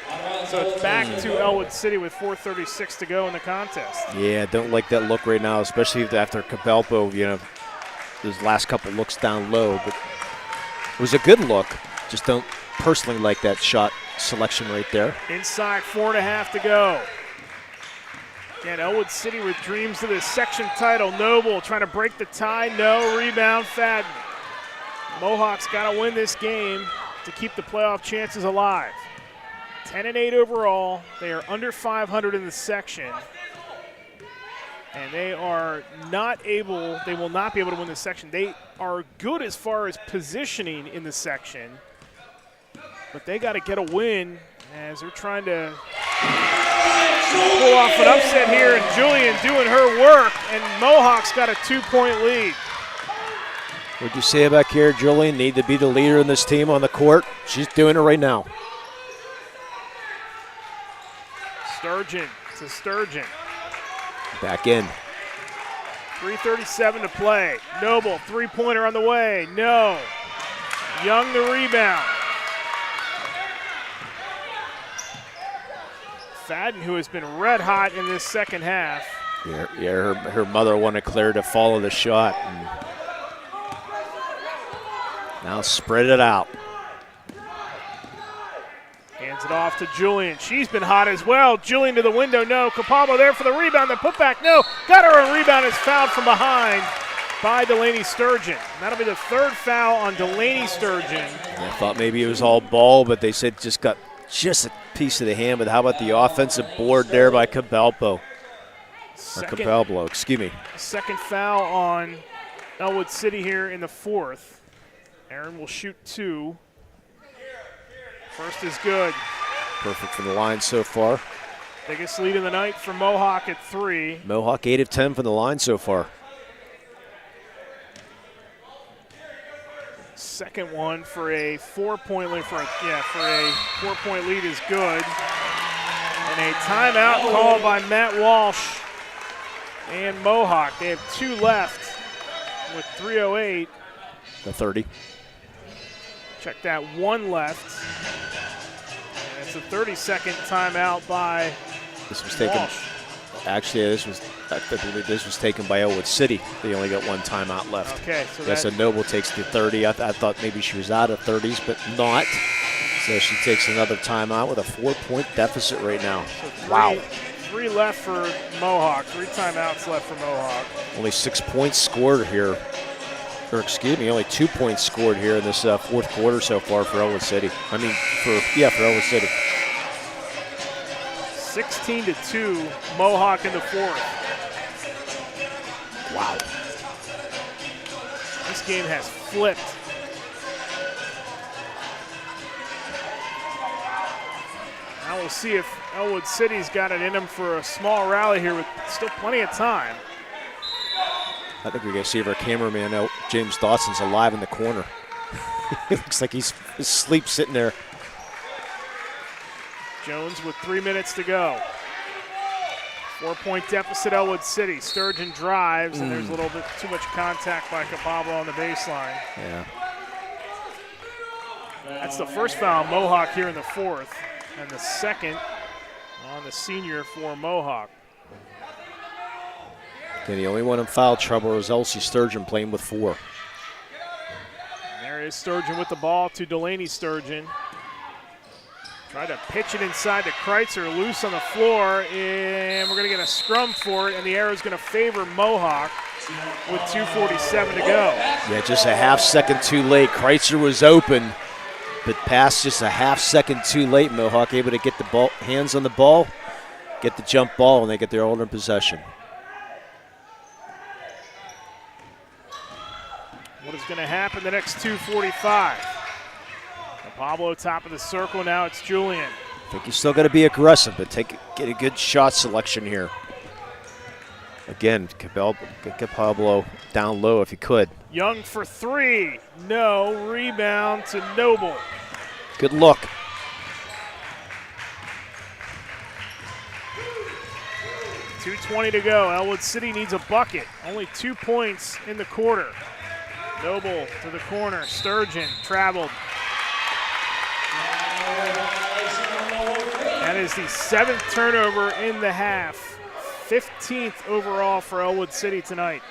So it's back to Ellwood City with 4:36 to go in the contest. Yeah, don't like that look right now, especially after Capalpo, those last couple looks down low. But it was a good look. Just don't personally like that shot selection right there. Inside 4.5 to go. Again, Ellwood City with dreams of this section title. Noble trying to break the tie. No, rebound Fadden. Mohawk's got to win this game to keep the playoff chances alive. 10-8 overall. They are under 500 in the section. And they will not be able to win the section. They are good as far as positioning in the section. But they got to get a win as they're trying to pull off an upset here, and Julian doing her work, and Mohawk's got a 2-point lead. What'd you say about Kara Julian? Need to be the leader in this team on the court. She's doing it right now. Sturgeon to Sturgeon. Back in. 3:37 to play. Noble, three-pointer on the way. No. Young the rebound. Fadden, who has been red hot in this second half. Yeah, her mother wanted Claire to follow the shot. And now spread it out. Hands it off to Julian. She's been hot as well. Julian to the window, no. Capalbo there for the rebound. The putback, no. Got her a rebound. Is fouled from behind by Delaney Sturgeon. And that'll be the third foul on Delaney Sturgeon. I thought maybe it was all ball, but they said just got a piece of the hand. But how about the offensive board there by Capalbo? Capalbo, excuse me. Second foul on Ellwood City here in the fourth. Aaron will shoot 2. First is good. Perfect from the line so far. Biggest lead of the night for Mohawk at 3. Mohawk 8 of 10 from the line so far. Second one for a 4-point lead. For a 4-point lead is good. And a timeout called by Matt Walsh and Mohawk. They have 2 left with 3:08. The 30. Check that, 1 left. And it's a 30-second timeout by This was taken. Walsh. Actually, I believe this was taken by Ellwood City. They only got 1 timeout left. Okay, so yes, so Noble takes the 30. I thought maybe she was out of 30s, but not. So she takes another timeout with a 4-point deficit right now. So Wow. 3 left for Mohawk. 3 timeouts left for Mohawk. Only 6 points scored here. Or excuse me, only 2 points scored here in this fourth quarter so far for Ellwood City. For Ellwood City. 16-2, Mohawk in the fourth. Wow. This game has flipped. Now we'll see if Ellwood City's got it in them for a small rally here with still plenty of time. I think we're going to see if our cameraman, James Dawson's, alive in the corner. It looks like he's asleep sitting there. Jones with 3 minutes to go. 4-point deficit, Ellwood City. Sturgeon drives, and there's a little bit too much contact by Capablo on the baseline. Yeah. That's the first foul on Mohawk here in the fourth, and the second on the senior for Mohawk. And the only one in foul trouble is Elsie Sturgeon playing with 4. And there is Sturgeon with the ball to Delaney Sturgeon. Tried to pitch it inside to Kreitzer, loose on the floor, and we're going to get a scrum for it, and the arrow's going to favor Mohawk with 2:47 to go. Yeah, just a half second too late. Kreitzer was open, but passed just a half second too late. Mohawk able to get the ball, hands on the ball, get the jump ball, and they get their owner in possession. What is going to happen the next 2:45? Pablo top of the circle, now it's Julian. I think you still got to be aggressive, but get a good shot selection here. Again, get Pablo down low if you could. Young for 3, no, rebound to Noble. Good look. 2:20 to go. Ellwood City needs a bucket. Only 2 points in the quarter. Noble to the corner. Sturgeon traveled. That is the 7th turnover in the half. 15th overall for Ellwood City tonight.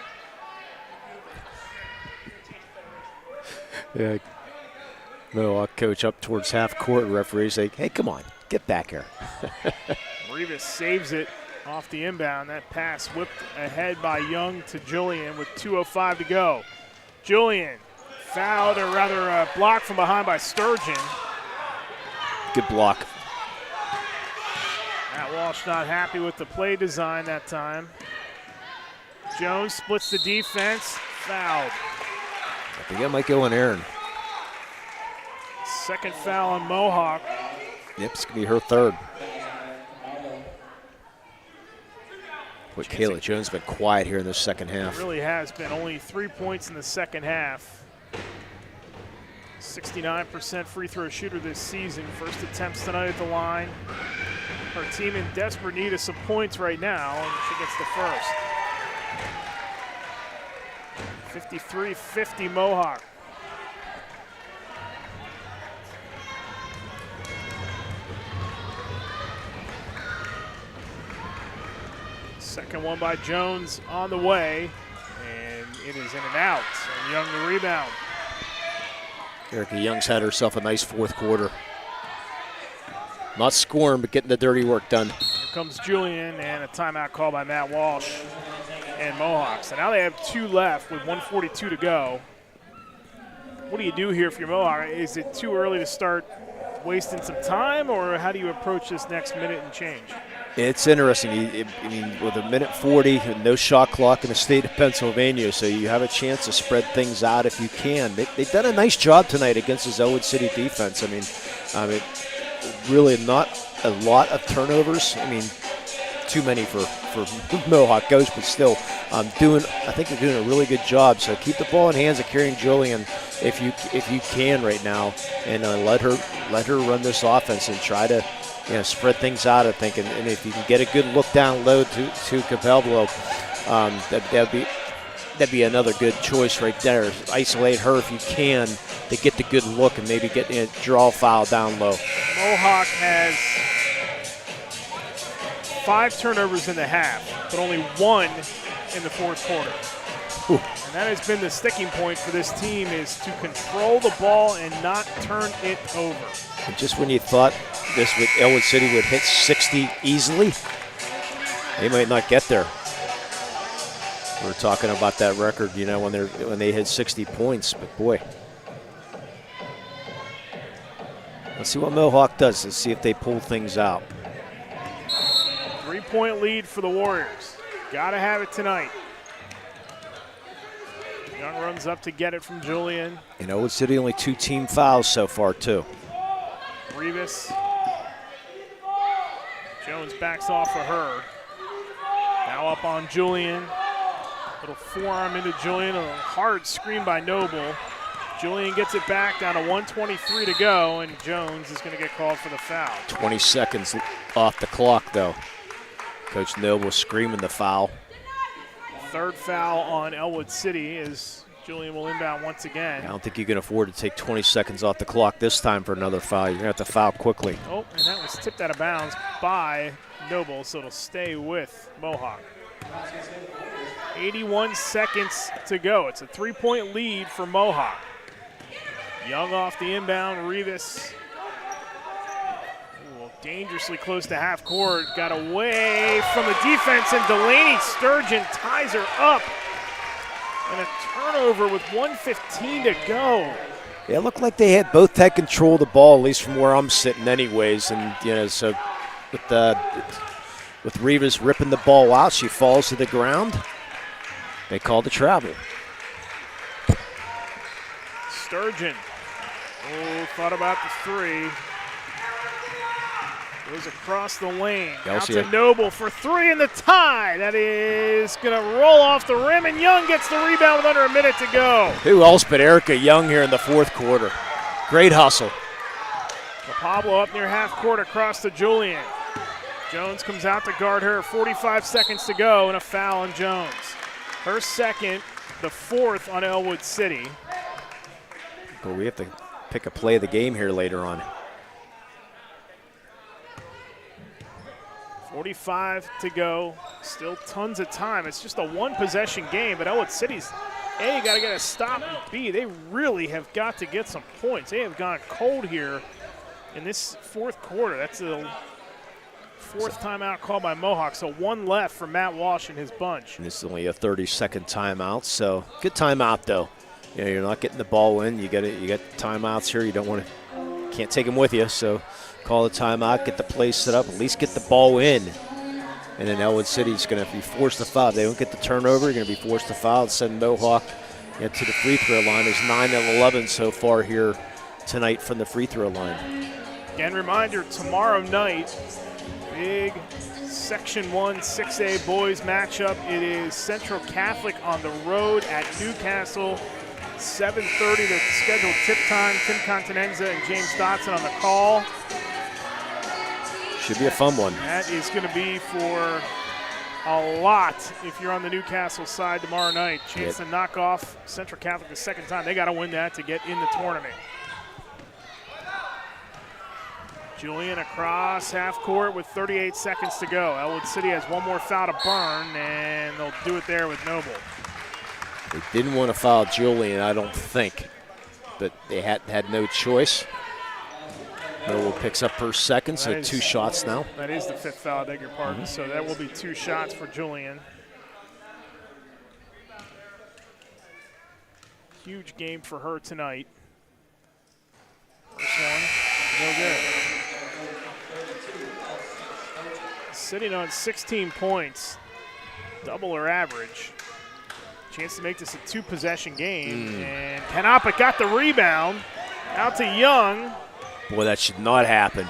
Yeah. Mohawk coach up towards half court. Referee say, hey, come on, get back here. Rivas saves it off the inbound. That pass whipped ahead by Young to Julian with 2:05 to go. Julian fouled, or rather blocked from behind by Sturgeon. Good block. Matt Walsh not happy with the play design that time. Jones splits the defense, fouled. I think that might go on Aaron. Second foul on Mohawk. Yep, it's going to be her third. But Kayla Jones has been quiet here in the second half. It really has been. Only 3 points in the second half. 69% free throw shooter this season. First attempts tonight at the line. Her team in desperate need of some points right now, and she gets the first. 53-50 Mohawk. Second one by Jones on the way, and it is in and out. And Young the rebound. Erica Young's had herself a nice fourth quarter. Not scoring, but getting the dirty work done. Here comes Julian, and a timeout call by Matt Walsh and Mohawk. So now they have 2 left with 1:42 to go. What do you do here for your Mohawk? Is it too early to start wasting some time, or how do you approach this next minute and change? It's interesting. I mean, with a minute 40 and no shot clock in the state of Pennsylvania, so you have a chance to spread things out if you can. They've done a nice job tonight against this Ellwood City defense. I mean, really not a lot of turnovers. I mean, too many for Mohawk Ghost, but still, I think they're doing a really good job. So keep the ball in hands of Karen Julian if you can right now, and let her run this offense and try to spread things out. I think, and if you can get a good look down low to Capello, that'd be another good choice right there. Isolate her if you can to get the good look and maybe get a draw foul down low. Mohawk has 5 turnovers in the half, but only 1 in the fourth quarter. Ooh. And that has been the sticking point for this team, is to control the ball and not turn it over. And just when you thought Ellwood City would hit 60 easily, they might not get there. We were talking about that record, when they hit 60 points, but boy. Let's see what Mohawk does. Let's see if they pull things out. 3-point lead for the Warriors. Got to have it tonight. Young runs up to get it from Julian. And Ellwood City only 2 team fouls so far, too. Rivas. Jones backs off of her. Now up on Julian. Little forearm into Julian. A hard screen by Noble. Julian gets it back, down to 1:23 to go, and Jones is going to get called for the foul. 20 seconds off the clock, though. Coach Noble screaming the foul. Third foul on Ellwood City as Julian will inbound once again. I don't think you can afford to take 20 seconds off the clock this time for another foul. You're going to have to foul quickly. Oh, and that was tipped out of bounds by Noble, so it'll stay with Mohawk. 81 seconds to go. It's a 3-point lead for Mohawk. Young off the inbound, Rivas. Ooh, dangerously close to half court. Got away from the defense, and Delaney Sturgeon ties her up. And a turnover with 1:15 to go. Yeah, it looked like they both had control of the ball, at least from where I'm sitting anyways. And, so with Rivas ripping the ball out, she falls to the ground. They called the travel. Sturgeon. Oh, thought about the 3. Goes across the lane. Out to Noble for 3 and the tie. That is going to roll off the rim, and Young gets the rebound with under a minute to go. Who else but Erica Young here in the fourth quarter? Great hustle. Pablo up near half court across to Julian. Jones comes out to guard her. 45 seconds to go and a foul on Jones. Her second, the fourth on Ellwood City. But we have to pick a play of the game here later on. 45 to go. Still tons of time. It's just a one-possession game, but Ellwood City's, A, got to get a stop, and B, they really have got to get some points. They have gone cold here in this fourth quarter. That's the fourth timeout called by Mohawk, so one left for Matt Walsh and his bunch. And this is only a 30-second timeout, so good timeout though. You know, you're not getting the ball in. You got timeouts here. You don't want to, can't take them with you. So call the timeout, get the play set up, at least get the ball in. And then Ellwood City's going to be forced to foul. If they don't get the turnover, you're going to be forced to foul and send Mohawk to the free throw line. There's 9 and 11 so far here tonight from the free throw line. Again, reminder, tomorrow night, big Section 1 6A boys matchup. It is Central Catholic on the road at Newcastle. 7:30, the scheduled tip time. Tim Continenza and James Dotson on the call. Should be a fun one. That is going to be for a lot if you're on the Newcastle side tomorrow night. Chance to knock off Central Catholic the second time. They got to win that to get in the tournament. Julian across half court with 38 seconds to go. Ellwood City has one more foul to burn, and they'll do it there with Noble. They didn't want to foul Julian, I don't think, but they had no choice. Noble picks up her second, so 2 shots now. That is the 5th foul, I beg your pardon. So that will be 2 shots for Julian. Huge game for her tonight. First one, no good. Sitting on 16 points, double her average. Chance to make this a 2-possession game. And Canapa got the rebound. Out to Young. Boy, that should not happen.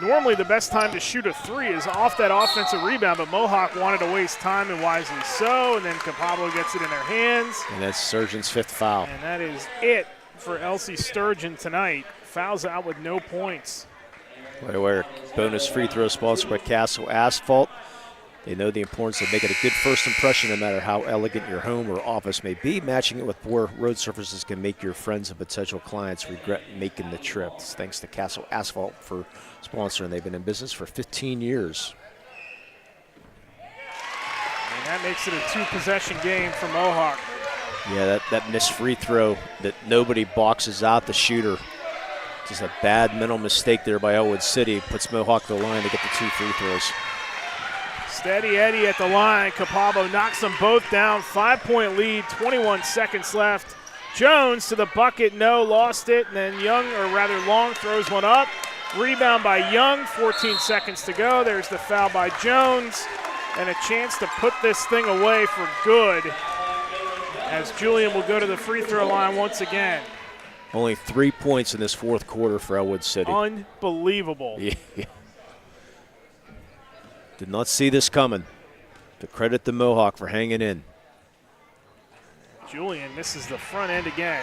Normally the best time to shoot a 3 is off that offensive rebound, but Mohawk wanted to waste time, and wisely so, and then Capablo gets it in their hands. And that's Sturgeon's 5th foul. And that is it for Elsie Sturgeon tonight. Fouls out with no points. Where bonus free throw sponsored by Castle Asphalt. They know the importance of making a good first impression no matter how elegant your home or office may be. Matching it with poor road surfaces can make your friends and potential clients regret making the trip. Thanks to Castle Asphalt for sponsoring. They've been in business for 15 years. And that makes it a 2-possession game for Mohawk. Yeah, that missed free throw that nobody boxes out the shooter. Just a bad mental mistake there by Ellwood City. Puts Mohawk to the line to get the 2 free throws. Steady Eddie at the line. Capabo knocks them both down. 5-point lead, 21 seconds left. Jones to the bucket, no, lost it. And then Young, or rather Long, throws one up. Rebound by Young, 14 seconds to go. There's the foul by Jones. And a chance to put this thing away for good, as Julian will go to the free throw line once again. Only 3 points in this fourth quarter for Ellwood City. Unbelievable. Yeah. Did not see this coming. To credit the Mohawk for hanging in. Julian misses the front end again.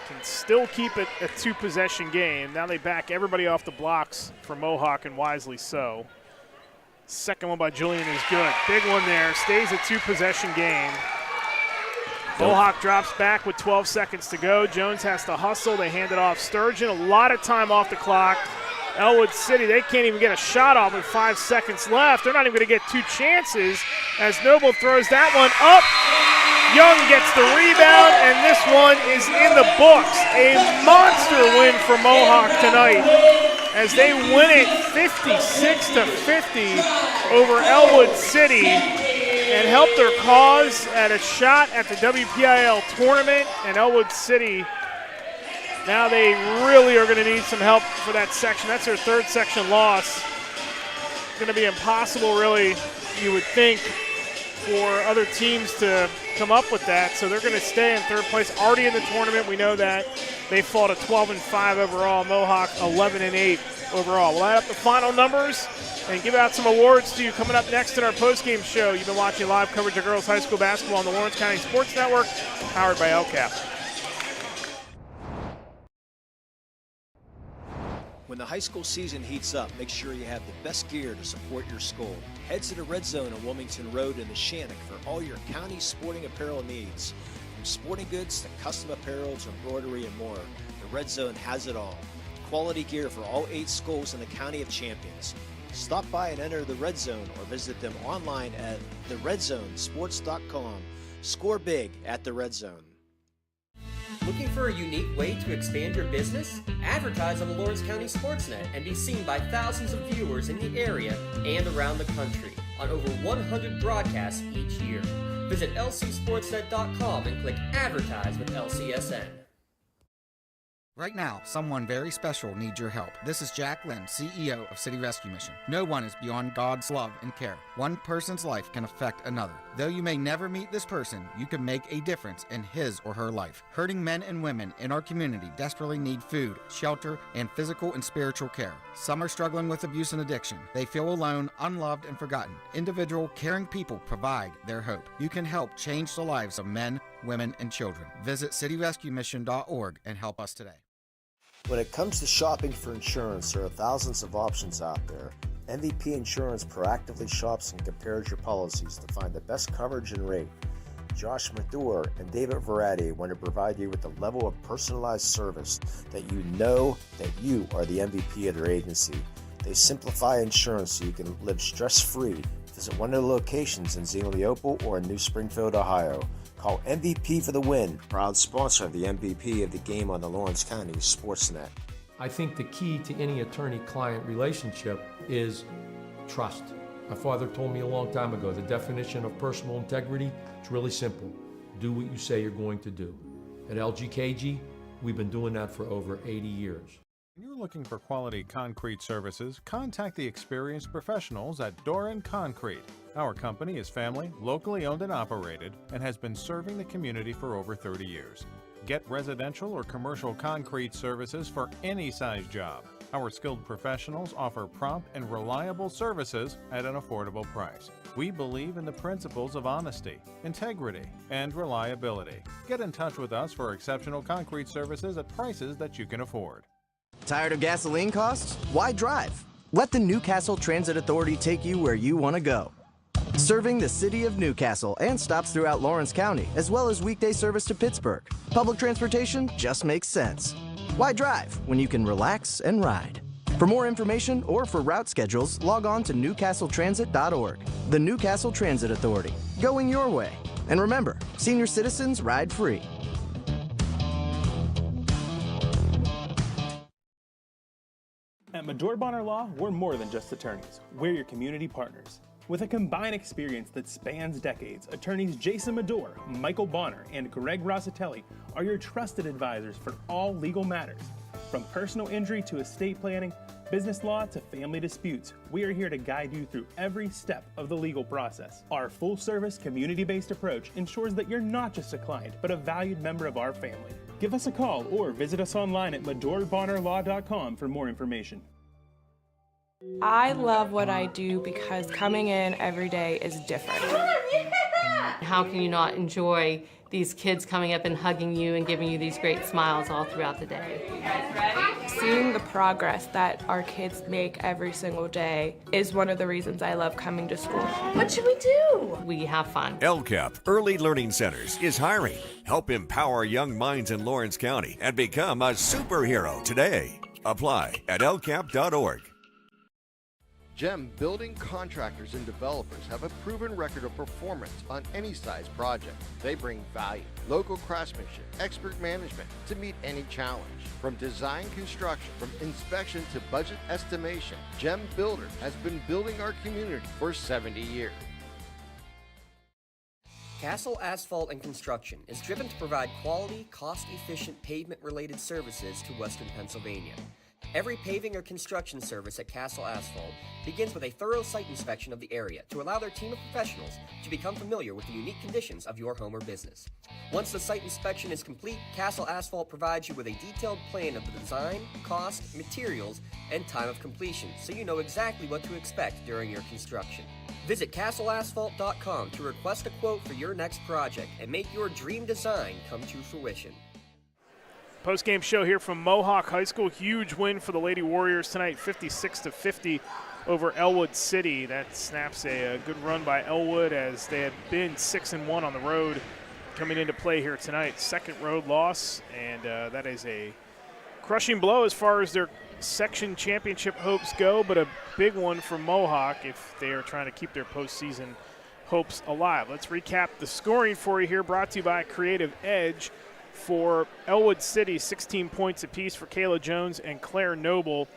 Can still keep it a 2-possession game. Now they back everybody off the blocks for Mohawk, and wisely so. Second one by Julian is good. Big one there. Stays a 2-possession game. Mohawk drops back with 12 seconds to go. Jones has to hustle. They hand it off Sturgeon. A lot of time off the clock. Ellwood City, they can't even get a shot off with 5 seconds left. They're not even going to get 2 chances as Noble throws that one up. Young gets the rebound, and this one is in the books. A monster win for Mohawk tonight as they win it 56-50 over Ellwood City and help their cause at a shot at the WPIAL tournament. And Ellwood City, now they really are going to need some help for that section. That's their 3rd section loss. It's going to be impossible, really, you would think, for other teams to come up with that. So they're going to stay in 3rd place, already in the tournament. We know that. They fall to 12-5 overall. Mohawk 11-8 overall. We'll add up the final numbers and give out some awards to you coming up next in our postgame show. You've been watching live coverage of girls high school basketball on the Lawrence County Sports Network, powered by LCAP. When the high school season heats up, make sure you have the best gear to support your school. Head to the Red Zone on Wilmington Road in the Shannock for all your county sporting apparel needs. From sporting goods to custom apparel to embroidery and more, the Red Zone has it all. Quality gear for all 8 schools in the County of Champions. Stop by and enter the Red Zone or visit them online at theredzonesports.com. Score big at the Red Zone. Looking for a unique way to expand your business? Advertise on the Lawrence County SportsNet and be seen by thousands of viewers in the area and around the country on over 100 broadcasts each year. Visit lcsportsnet.com and click Advertise with LCSN. Right now, someone very special needs your help. This is Jack Lynn, CEO of City Rescue Mission. No one is beyond God's love and care. One person's life can affect another. Though you may never meet this person, you can make a difference in his or her life. Hurting men and women in our community desperately need food, shelter, and physical and spiritual care. Some are struggling with abuse and addiction. They feel alone, unloved, and forgotten. Individual, caring people provide their hope. You can help change the lives of men, women, and children. Visit cityrescuemission.org and help us today. When it comes to shopping for insurance, there are thousands of options out there. MVP Insurance proactively shops and compares your policies to find the best coverage and rate. Josh Madure and David Verratti want to provide you with the level of personalized service that you know that you are the MVP of their agency. They simplify insurance so you can live stress-free. Visit one of the locations in Xenia Opal or in New Springfield, Ohio. Call MVP for the win. Proud sponsor of the MVP of the game on the Lawrence County SportsNet. I think the key to any attorney-client relationship is trust. My father told me a long time ago, the definition of personal integrity is really simple. Do what you say you're going to do. At LGKG, we've been doing that for over 80 years. When you're looking for quality concrete services, contact the experienced professionals at Doran Concrete. Our company is family, locally owned and operated, and has been serving the community for over 30 years. Get residential or commercial concrete services for any size job. Our skilled professionals offer prompt and reliable services at an affordable price. We believe in the principles of honesty, integrity, and reliability. Get in touch with us for exceptional concrete services at prices that you can afford. Tired of gasoline costs? Why drive? Let the Newcastle Transit Authority take you where you want to go. Serving the city of Newcastle and stops throughout Lawrence County, as well as weekday service to Pittsburgh. Public transportation just makes sense. Why drive when you can relax and ride? For more information or for route schedules, log on to newcastletransit.org. The Newcastle Transit Authority, going your way. And remember, senior citizens ride free. At Madore Bonner Law, we're more than just attorneys. We're your community partners. With a combined experience that spans decades, attorneys Jason Madore, Michael Bonner, and Greg Rossitelli are your trusted advisors for all legal matters. From personal injury to estate planning, business law to family disputes, we are here to guide you through every step of the legal process. Our full-service, community-based approach ensures that you're not just a client, but a valued member of our family. Give us a call or visit us online at madorebonnerlaw.com for more information. I love what I do because coming in every day is different. How can you not enjoy these kids coming up and hugging you and giving you these great smiles all throughout the day? You guys ready? Seeing the progress that our kids make every single day is one of the reasons I love coming to school. What should we do? We have fun. LCAP Early Learning Centers is hiring. Help empower young minds in Lawrence County and become a superhero today. Apply at lcap.org. GEM building contractors and developers have a proven record of performance on any size project. They bring value, local craftsmanship, expert management to meet any challenge. From design construction, from inspection to budget estimation, GEM Builder has been building our community for 70 years. Castle Asphalt and Construction is driven to provide quality, cost-efficient pavement-related services to Western Pennsylvania. Every paving or construction service at Castle Asphalt begins with a thorough site inspection of the area to allow their team of professionals to become familiar with the unique conditions of your home or business. Once the site inspection is complete, Castle Asphalt provides you with a detailed plan of the design, cost, materials, and time of completion, so you know exactly what to expect during your construction. Visit castleasphalt.com to request a quote for your next project and make your dream design come to fruition. Post-game show here from Mohawk High School. Huge win for the Lady Warriors tonight, 56-50 over Ellwood City. That snaps a good run by Ellwood as they had been 6-1 on the road coming into play here tonight. Second road loss, and that is a crushing blow as far as their section championship hopes go, but a big one for Mohawk if they are trying to keep their postseason hopes alive. Let's recap the scoring for you here, brought to you by Creative Edge. For Ellwood City, 16 points apiece for Kayla Jones and Claire Noble,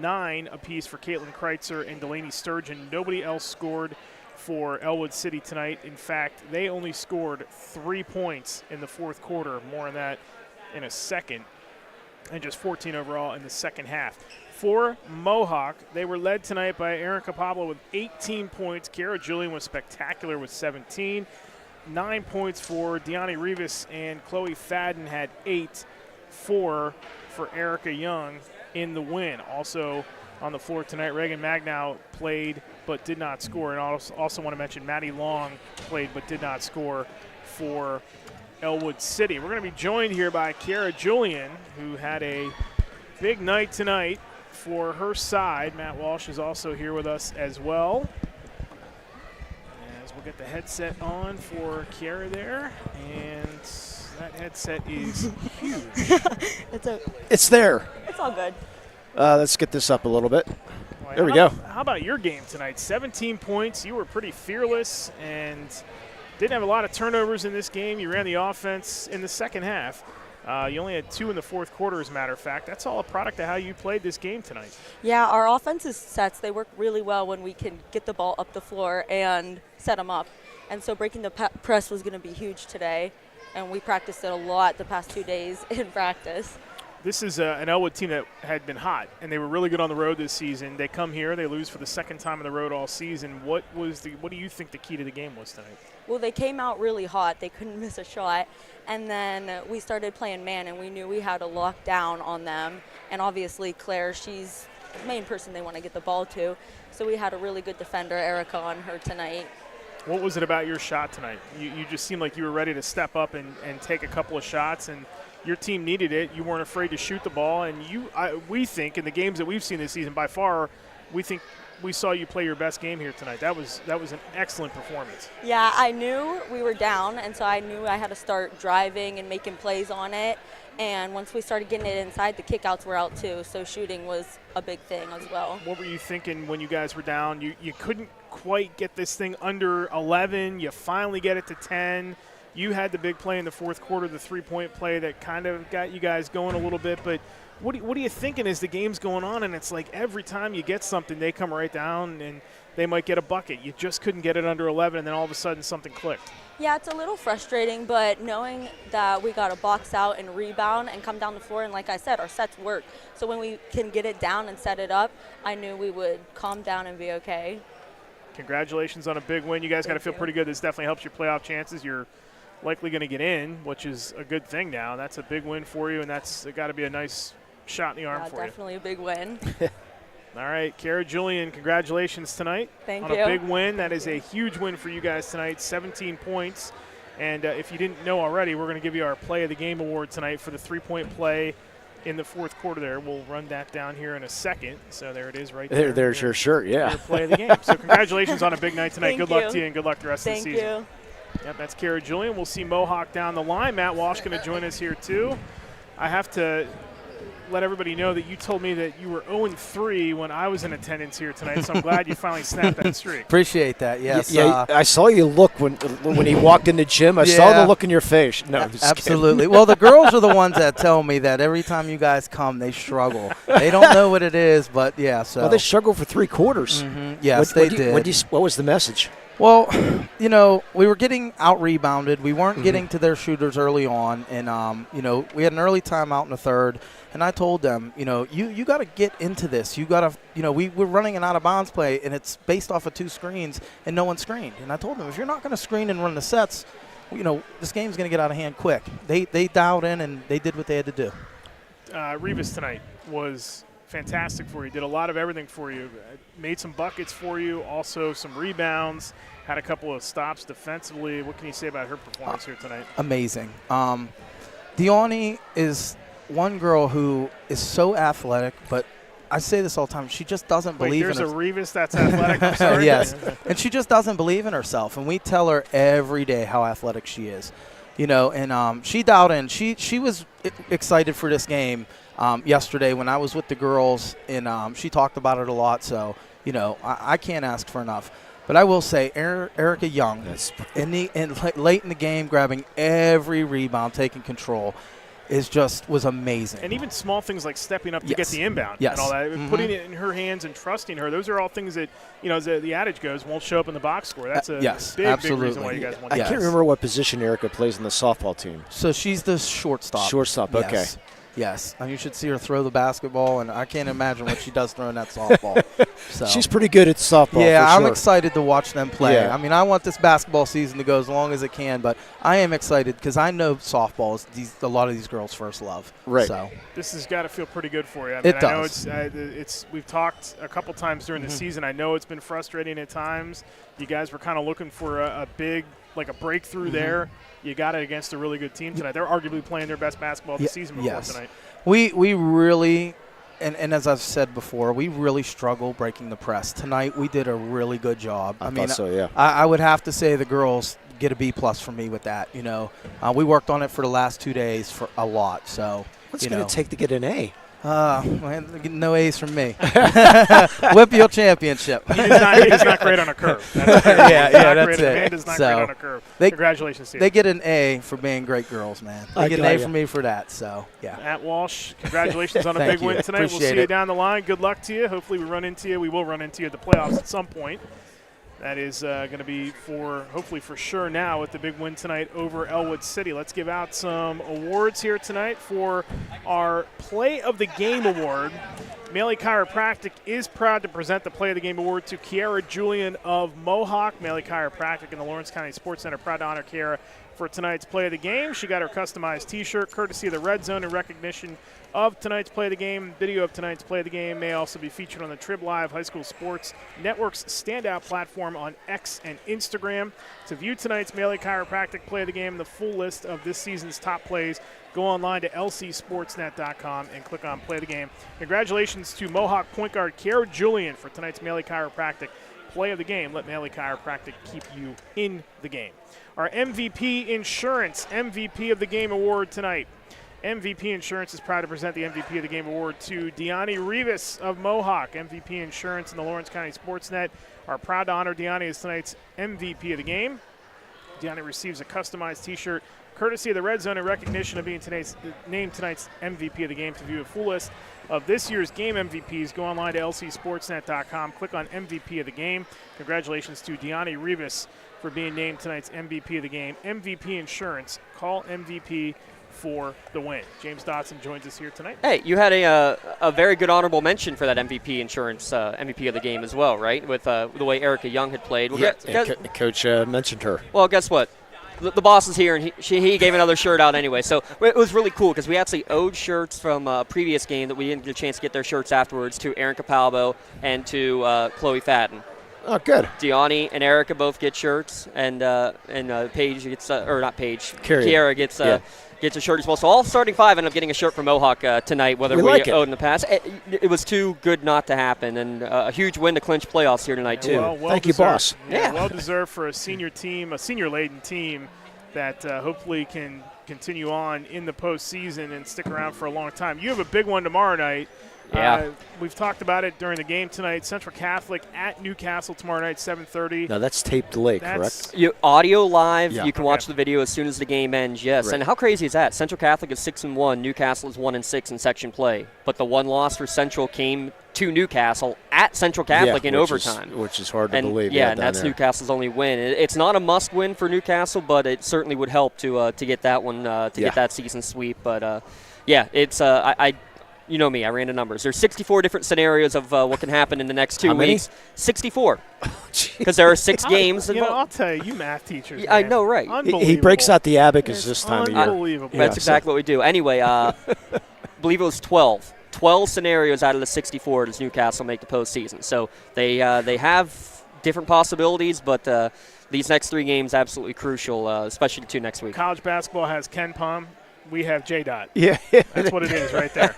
9 apiece for Caitlin Kreitzer and Delaney Sturgeon. Nobody else scored for Ellwood City tonight. In fact, they only scored 3 points in the fourth quarter. More on that in a second. And just 14 overall in the second half. For Mohawk, they were led tonight by Erica Pablo with 18 points. Kiara Julian was spectacular with 17. 9 points for Deani Rivas, and Chloe Fadden had 8. 4 for Erica Young in the win. Also on the floor tonight, Reagan Magnow played but did not score. And also want to mention Maddie Long played but did not score for Ellwood City. We're going to be joined here by Kiara Julian, who had a big night tonight for her side. Matt Walsh is also here with us as well. We'll get the headset on for Kiara there, and that headset is huge. It's there. It's all good. Let's get this up a little bit. Boy, there we go. How about your game tonight? 17 points. You were pretty fearless and didn't have a lot of turnovers in this game. You ran the offense in the second half. You only had 2 in the fourth quarter, as a matter of fact. That's all a product of how you played this game tonight. Yeah, our offensive sets, they work really well when we can get the ball up the floor and set them up. And so breaking the press was going to be huge today, and we practiced it a lot the past 2 days in practice. This is an Ellwood team that had been hot, and they were really good on the road this season. They come here, they lose for the second time on the road all season. What do you think the key to the game was tonight? Well, they came out really hot. They couldn't miss a shot. And then we started playing man, and we knew we had to lock down on them. And obviously Claire, she's the main person they want to get the ball to. So we had a really good defender, Erica, on her tonight. What was it about your shot tonight? You just seemed like you were ready to step up and take a couple of shots, and your team needed it. You weren't afraid to shoot the ball, and we think in the games that we've seen this season, by far, we think we saw you play your best game here tonight. That was an excellent performance. Yeah, I knew we were down, and so I knew I had to start driving and making plays on it. And once we started getting it inside, the kickouts were out too, so shooting was a big thing as well. What were you thinking when you guys were down? You couldn't quite get this thing under 11. You finally get it to 10. You had the big play in the fourth quarter, the three-point play that kind of got you guys going a little bit. But what are you thinking as the game's going on? And it's like every time you get something, they come right down and they might get a bucket. You just couldn't get it under 11, and then all of a sudden something clicked. Yeah, it's a little frustrating, but knowing that we got to box out and rebound and come down the floor, and like I said, our sets work. So when we can get it down and set it up, I knew we would calm down and be okay. Congratulations on a big win. You guys got to feel pretty good. This definitely helps your playoff chances. You're likely going to get in, which is a good thing now. That's a big win for you, and that's got to be a nice shot in the arm for you. Definitely a big win. All right, Kiara Julian, congratulations tonight. Thank on you. A big win. That is a huge win for you guys tonight, 17 points. And if you didn't know already, we're going to give you our Play of the Game award tonight for the three-point play in the fourth quarter there. We'll run that down here in a second. So there it is right there. There's your shirt, yeah. Your Play of the Game. So congratulations on a big night tonight. Thank Good luck you. to you, and good luck the rest of the season. Thank you. Yep, that's Kiara Julian. We'll see Mohawk down the line. Matt Walsh going to join us here too. I have to let everybody know that you told me that you were 0-3 when I was in attendance here tonight, so I'm glad you finally snapped that streak. Appreciate that, yes. Yeah, I saw you look when he walked in the gym. I saw the look in your face. No, absolutely. Well, the girls are the ones that tell me that every time you guys come, they struggle. They don't know what it is, but yeah. So. Well, they struggled for 3 quarters. Mm-hmm. Yes, they did. What was the message? Well, we were getting out-rebounded. We weren't getting to their shooters early on, and, we had an early timeout in the third, and I told them, you got to get into this. You got to, we're running an out-of-bounds play, and it's based off of 2 screens, and no one screened. And I told them, if you're not going to screen and run the sets, this game's going to get out of hand quick. They dialed in, and they did what they had to do. Rivas tonight was fantastic for you. Did a lot of everything for you. Made some buckets for you, also some rebounds, had a couple of stops defensively. What can you say about her performance here tonight? Amazing. Deani is one girl who is so athletic, but I say this all the time. She just doesn't believe in herself. There's a Revis that's athletic. I'm sorry. Yes, and she just doesn't believe in herself. And we tell her every day how athletic she is, And she dialed in. She was excited for this game yesterday when I was with the girls, and she talked about it a lot. So I can't ask for enough. But I will say, Erica Young, late in the game, grabbing every rebound, taking control. Was amazing. And even small things like stepping up to get the inbound yes. and all that, putting it in her hands and trusting her, those are all things that, as the adage goes, won't show up in the box score. That's a big reason why you guys want I can't remember what position Erica plays in the softball team. So she's the shortstop. Shortstop, okay. Yes. Yes, and you should see her throw the basketball, and I can't imagine what she does throwing that softball. So. She's pretty good at softball. Yeah, for I'm sure. excited to watch them play. Yeah. I mean, I want this basketball season to go as long as it can, but I am excited because I know softball is a lot of these girls' first love. Right. So. This has got to feel pretty good for you. I It does. know it's we've talked a couple times during the season. I know it's been frustrating at times. You guys were kind of looking for a big, like a breakthrough there. You got it against a really good team tonight. They're arguably playing their best basketball of the season before tonight. We really, and as I've said before, we really struggle breaking the press. Tonight we did a really good job. I thought so, yeah. I would have to say the girls get a B+ from me with that. We worked on it for the last 2 days for a lot. So what's it going to take to get an A? No A's from me. WPIAL championship. He is not great on a curve. That's that's it. Amanda's not great on a curve. Congratulations to you. They get an A for being great girls, man. They get an A from me for that. So yeah. At Walsh, congratulations on a big win tonight. Appreciate we'll see you it. down the line. Good luck to you. Hopefully we run into you. We will run into you at the playoffs at some point. That is going to be hopefully for sure now with the big win tonight over Ellwood City. Let's give out some awards here tonight for our Play of the Game Award. Maley Chiropractic is proud to present the Play of the Game Award to Kiara Julian of Mohawk. Maley Chiropractic and the Lawrence County Sports Center proud to honor Kiara for tonight's Play of the Game. She got her customized T-shirt courtesy of the Red Zone in recognition of tonight's Play of the Game. Video of tonight's Play of the Game may also be featured on the Trib Live High School Sports Network's standout platform on X and Instagram. To view tonight's Maley Chiropractic Play of the Game, the full list of this season's top plays, go online to lcsportsnet.com and click on Play of the Game. Congratulations to Mohawk point guard Kiara Julian for tonight's Maley Chiropractic Play of the Game. Let Maley Chiropractic keep you in the game. Our MVP Insurance MVP of the Game Award tonight. MVP Insurance is proud to present the MVP of the Game Award to Dina Rivas of Mohawk. MVP Insurance and the Lawrence County SportsNet are proud to honor Dina as tonight's MVP of the game. Dina receives a customized T-shirt courtesy of the Red Zone in recognition of being named tonight's MVP of the game. To view a full list of this year's game MVPs, go online to lcsportsnet.com, click on MVP of the game. Congratulations to Dina Rivas for being named tonight's MVP of the game. MVP Insurance, call MVP for the win. James Dotson joins us here tonight. Hey, you had a very good honorable mention for that MVP Insurance MVP of the game as well, right? With the way Erica Young had played. Well, Coach mentioned her. Well, guess what? The boss is here, and he gave another shirt out anyway. So it was really cool because we actually owed shirts from a previous game that we didn't get a chance to get their shirts afterwards to Erin Capalbo and to Chloe Fatton. Oh, good. Deani and Erica both get shirts, and Paige gets or not Paige. Kiara gets gets a shirt as well. So all starting five ended up getting a shirt from Mohawk tonight, whether we owed in the past. It was too good not to happen, and a huge win to clinch playoffs here tonight too. Well Thank you, boss. Yeah, well deserved for a senior team, a senior-laden team that hopefully can continue on in the postseason and stick around for a long time. You have a big one tomorrow night. Yeah. We've talked about it during the game tonight. Central Catholic at Newcastle tomorrow night, 7:30. No, that's taped delay, correct? Audio live. Yeah. You can watch the video as soon as the game ends. Yes. Right. And how crazy is that? Central Catholic is 6-1. Newcastle is 1-6 in section play. But the one loss for Central came to Newcastle at Central Catholic in overtime, which is hard to believe. Yeah, and that's Newcastle's only win. It's not a must-win for Newcastle, but it certainly would help to get that one get that season sweep. But it's you know me, I ran the numbers. There's 64 different scenarios of what can happen in the next 2 weeks. 64. Because there are 6 games. I'll tell you math teachers. I know, right? He breaks out the abacus this time of year. Unbelievable. That's exactly what we do. Anyway, I believe it was 12. 12 scenarios out of the 64 does Newcastle make the postseason. So they have different possibilities, but these next 3 games absolutely crucial, especially the 2 next week. College basketball has Ken Palm We have JDOT. Yeah. That's what it is right there.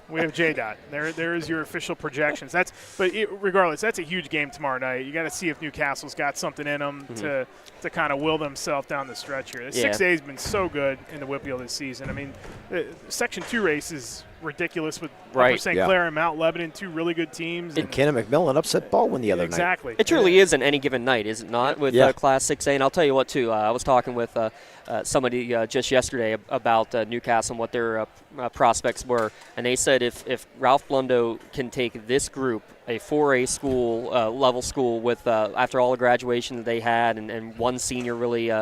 We have JDOT. There is your official projections. Regardless, that's a huge game tomorrow night. You got to see if Newcastle's got something in them to kind of will themselves down the stretch here. The 6A has been so good in the WPIAL this season. I mean, the Section 2 race is ridiculous with Upper St. Clair and Mount Lebanon, two really good teams. And Kenna McMillan upset Baldwin the other night. Exactly. It truly is an any given night, is it not, with Class 6A? And I'll tell you what, too. I was talking with somebody just yesterday about Newcastle and what their prospects were. And they said if Ralph Blundo can take this group, a 4A school, level school, with after all the graduation that they had and one senior really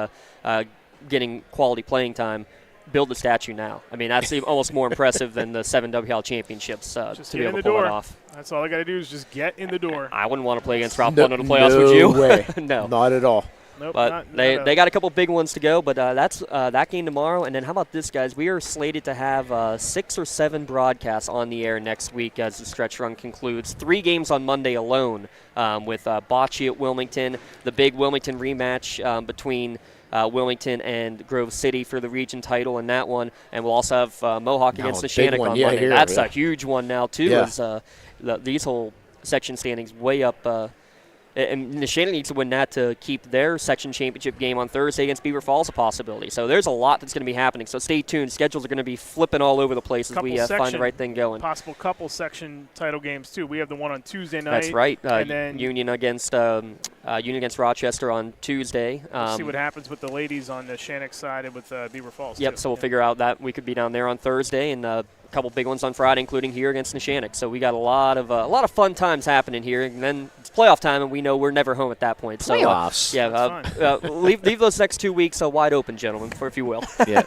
getting quality playing time, build the statue now. I mean, that's almost more impressive than the 7 WPIAL championships to be able to pull it off. That's all I got to do is just get in the door. I wouldn't want to play against Ralph Blundo in the playoffs, would you? No way. No. Not at all. Nope, but they got a couple big ones to go, but that's that game tomorrow. And then how about this, guys? We are slated to have 6 or 7 broadcasts on the air next week as the stretch run concludes. 3 games on Monday alone with Bocce at Wilmington, the big Wilmington rematch between Wilmington and Grove City for the region title in that one. And we'll also have Mohawk against Neshannock on Monday. That's a huge one now, too, as these whole section standings way up. And Neshannock needs to win that to keep their section championship game on Thursday against Beaver Falls a possibility. So there's a lot that's going to be happening. So stay tuned. Schedules are going to be flipping all over the place as we find the right thing going. Possible couple section title games, too. We have the one on Tuesday night. That's right. And then Union against Rochester on Tuesday. We'll see what happens with the ladies on the Neshannock side and with Beaver Falls, Yep, too. so we'll figure out that we could be down there on Thursday and couple big ones on Friday, including here against Neshannock. So we got a lot of fun times happening here, and then it's playoff time, and we know we're never home at that point. So playoffs. Leave those next 2 weeks wide open, gentlemen, if you will. Yeah,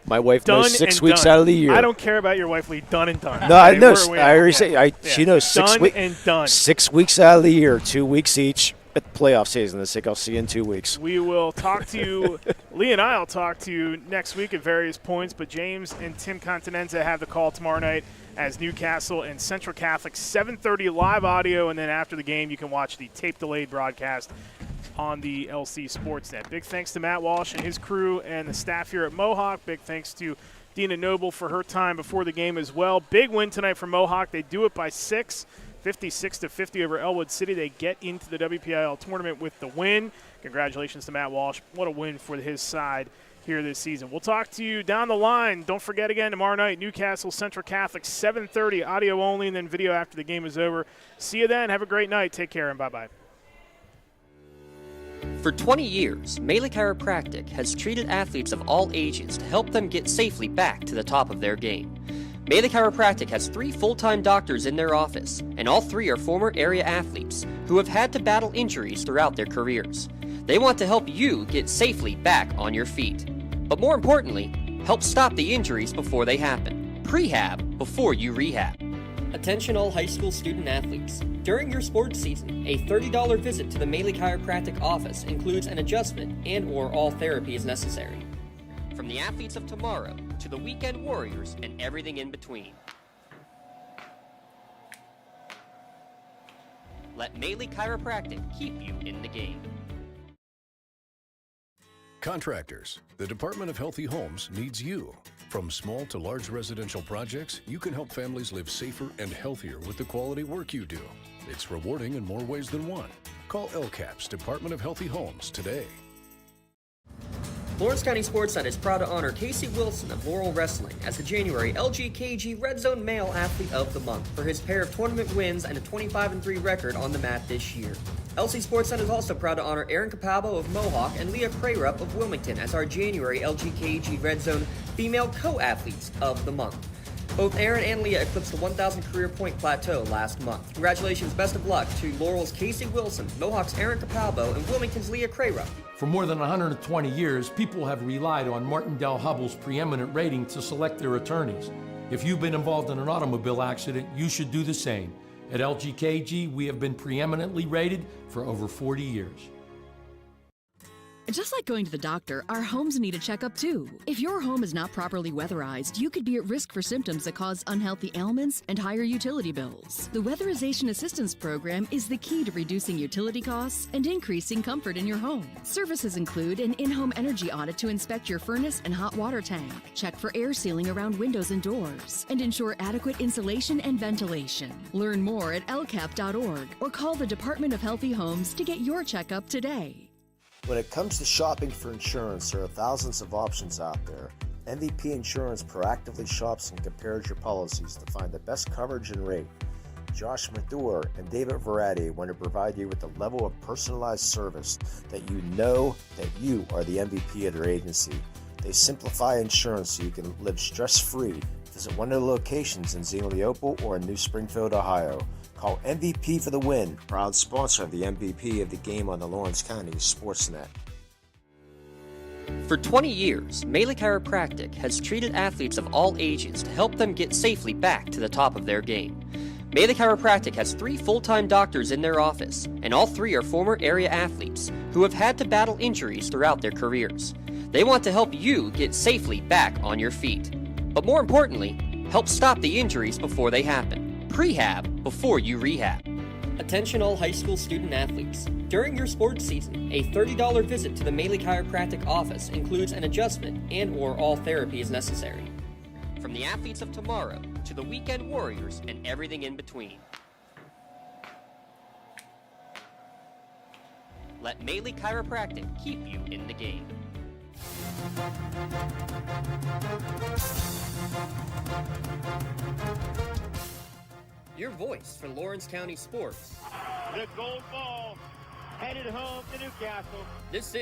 my wife knows 6 weeks out of the year. I don't care about your wife, Lee. Done and done. No, I know. I already say she knows 6 weeks. Done and done. 6 weeks out of the year, 2 weeks each. At the playoff season, this I'll see you in 2 weeks. We will talk to you. Lee and I will talk to you next week at various points, but James and Tim Continenza have the call tomorrow night as Newcastle and Central Catholic, 7:30 live audio, and then after the game you can watch the tape-delayed broadcast on the LC SportsNet. Big thanks to Matt Walsh and his crew and the staff here at Mohawk. Big thanks to Dina Noble for her time before the game as well. Big win tonight for Mohawk. They do it by 6. 56-50 over Ellwood City. They get into the WPIAL tournament with the win. Congratulations to Matt Walsh. What a win for his side here this season. We'll talk to you down the line. Don't forget again, tomorrow night, Newcastle Central Catholic, 7:30, audio only, and then video after the game is over. See you then. Have a great night. Take care, and bye-bye. For 20 years, Melee Chiropractic has treated athletes of all ages to help them get safely back to the top of their game. Melee Chiropractic has 3 full-time doctors in their office, and all 3 are former area athletes who have had to battle injuries throughout their careers. They want to help you get safely back on your feet. But more importantly, help stop the injuries before they happen. Prehab before you rehab. Attention all high school student athletes. During your sports season, a $30 visit to the Melee Chiropractic office includes an adjustment and/or all therapy is necessary. From the athletes of tomorrow to the weekend warriors and everything in between. Let Melee Chiropractic keep you in the game. Contractors, the Department of Healthy Homes needs you. From small to large residential projects, you can help families live safer and healthier with the quality work you do. It's rewarding in more ways than one. Call LCAP's Department of Healthy Homes today. Lawrence County SportsNet is proud to honor Casey Wilson of Laurel Wrestling as the January LGKG Red Zone Male Athlete of the Month for his pair of tournament wins and a 25-3 record on the mat this year. LC SportsNet is also proud to honor Aaron Capabo of Mohawk and Leah Crayrup of Wilmington as our January LGKG Red Zone Female Co-Athletes of the Month. Both Aaron and Leah eclipsed the 1,000 career point plateau last month. Congratulations, best of luck to Laurel's Casey Wilson, Mohawk's Aaron Capalbo, and Wilmington's Leah Crayrup. For more than 120 years, people have relied on Martindale Hubbell's preeminent rating to select their attorneys. If you've been involved in an automobile accident, you should do the same. At LGKG, we have been preeminently rated for over 40 years. Just like going to the doctor, our homes need a checkup too. If your home is not properly weatherized, you could be at risk for symptoms that cause unhealthy ailments and higher utility bills. The Weatherization Assistance Program is the key to reducing utility costs and increasing comfort in your home. Services include an in-home energy audit to inspect your furnace and hot water tank, check for air sealing around windows and doors, and ensure adequate insulation and ventilation. Learn more at lcap.org or call the Department of Healthy Homes to get your checkup today. When it comes to shopping for insurance, there are thousands of options out there. MVP Insurance proactively shops and compares your policies to find the best coverage and rate. Josh Mathur and David Verratti want to provide you with the level of personalized service that you know that you are the MVP of their agency. They simplify insurance so you can live stress-free. Visit one of their locations in Zingley Opal or in New Springfield, Ohio. Call MVP for the win, proud sponsor of the MVP of the game on the Lawrence County SportsNet. For 20 years, Melee Chiropractic has treated athletes of all ages to help them get safely back to the top of their game. Melee Chiropractic has 3 full-time doctors in their office, and all 3 are former area athletes who have had to battle injuries throughout their careers. They want to help you get safely back on your feet. But more importantly, help stop the injuries before they happen. Prehab before you rehab. Attention all high school student athletes. During your sports season, a $30 visit to the Melee Chiropractic office includes an adjustment and or all therapy is necessary. From the athletes of tomorrow to the weekend warriors and everything in between. Let Melee Chiropractic keep you in the game. Your voice for Lawrence County sports. The gold ball headed home to Newcastle. This is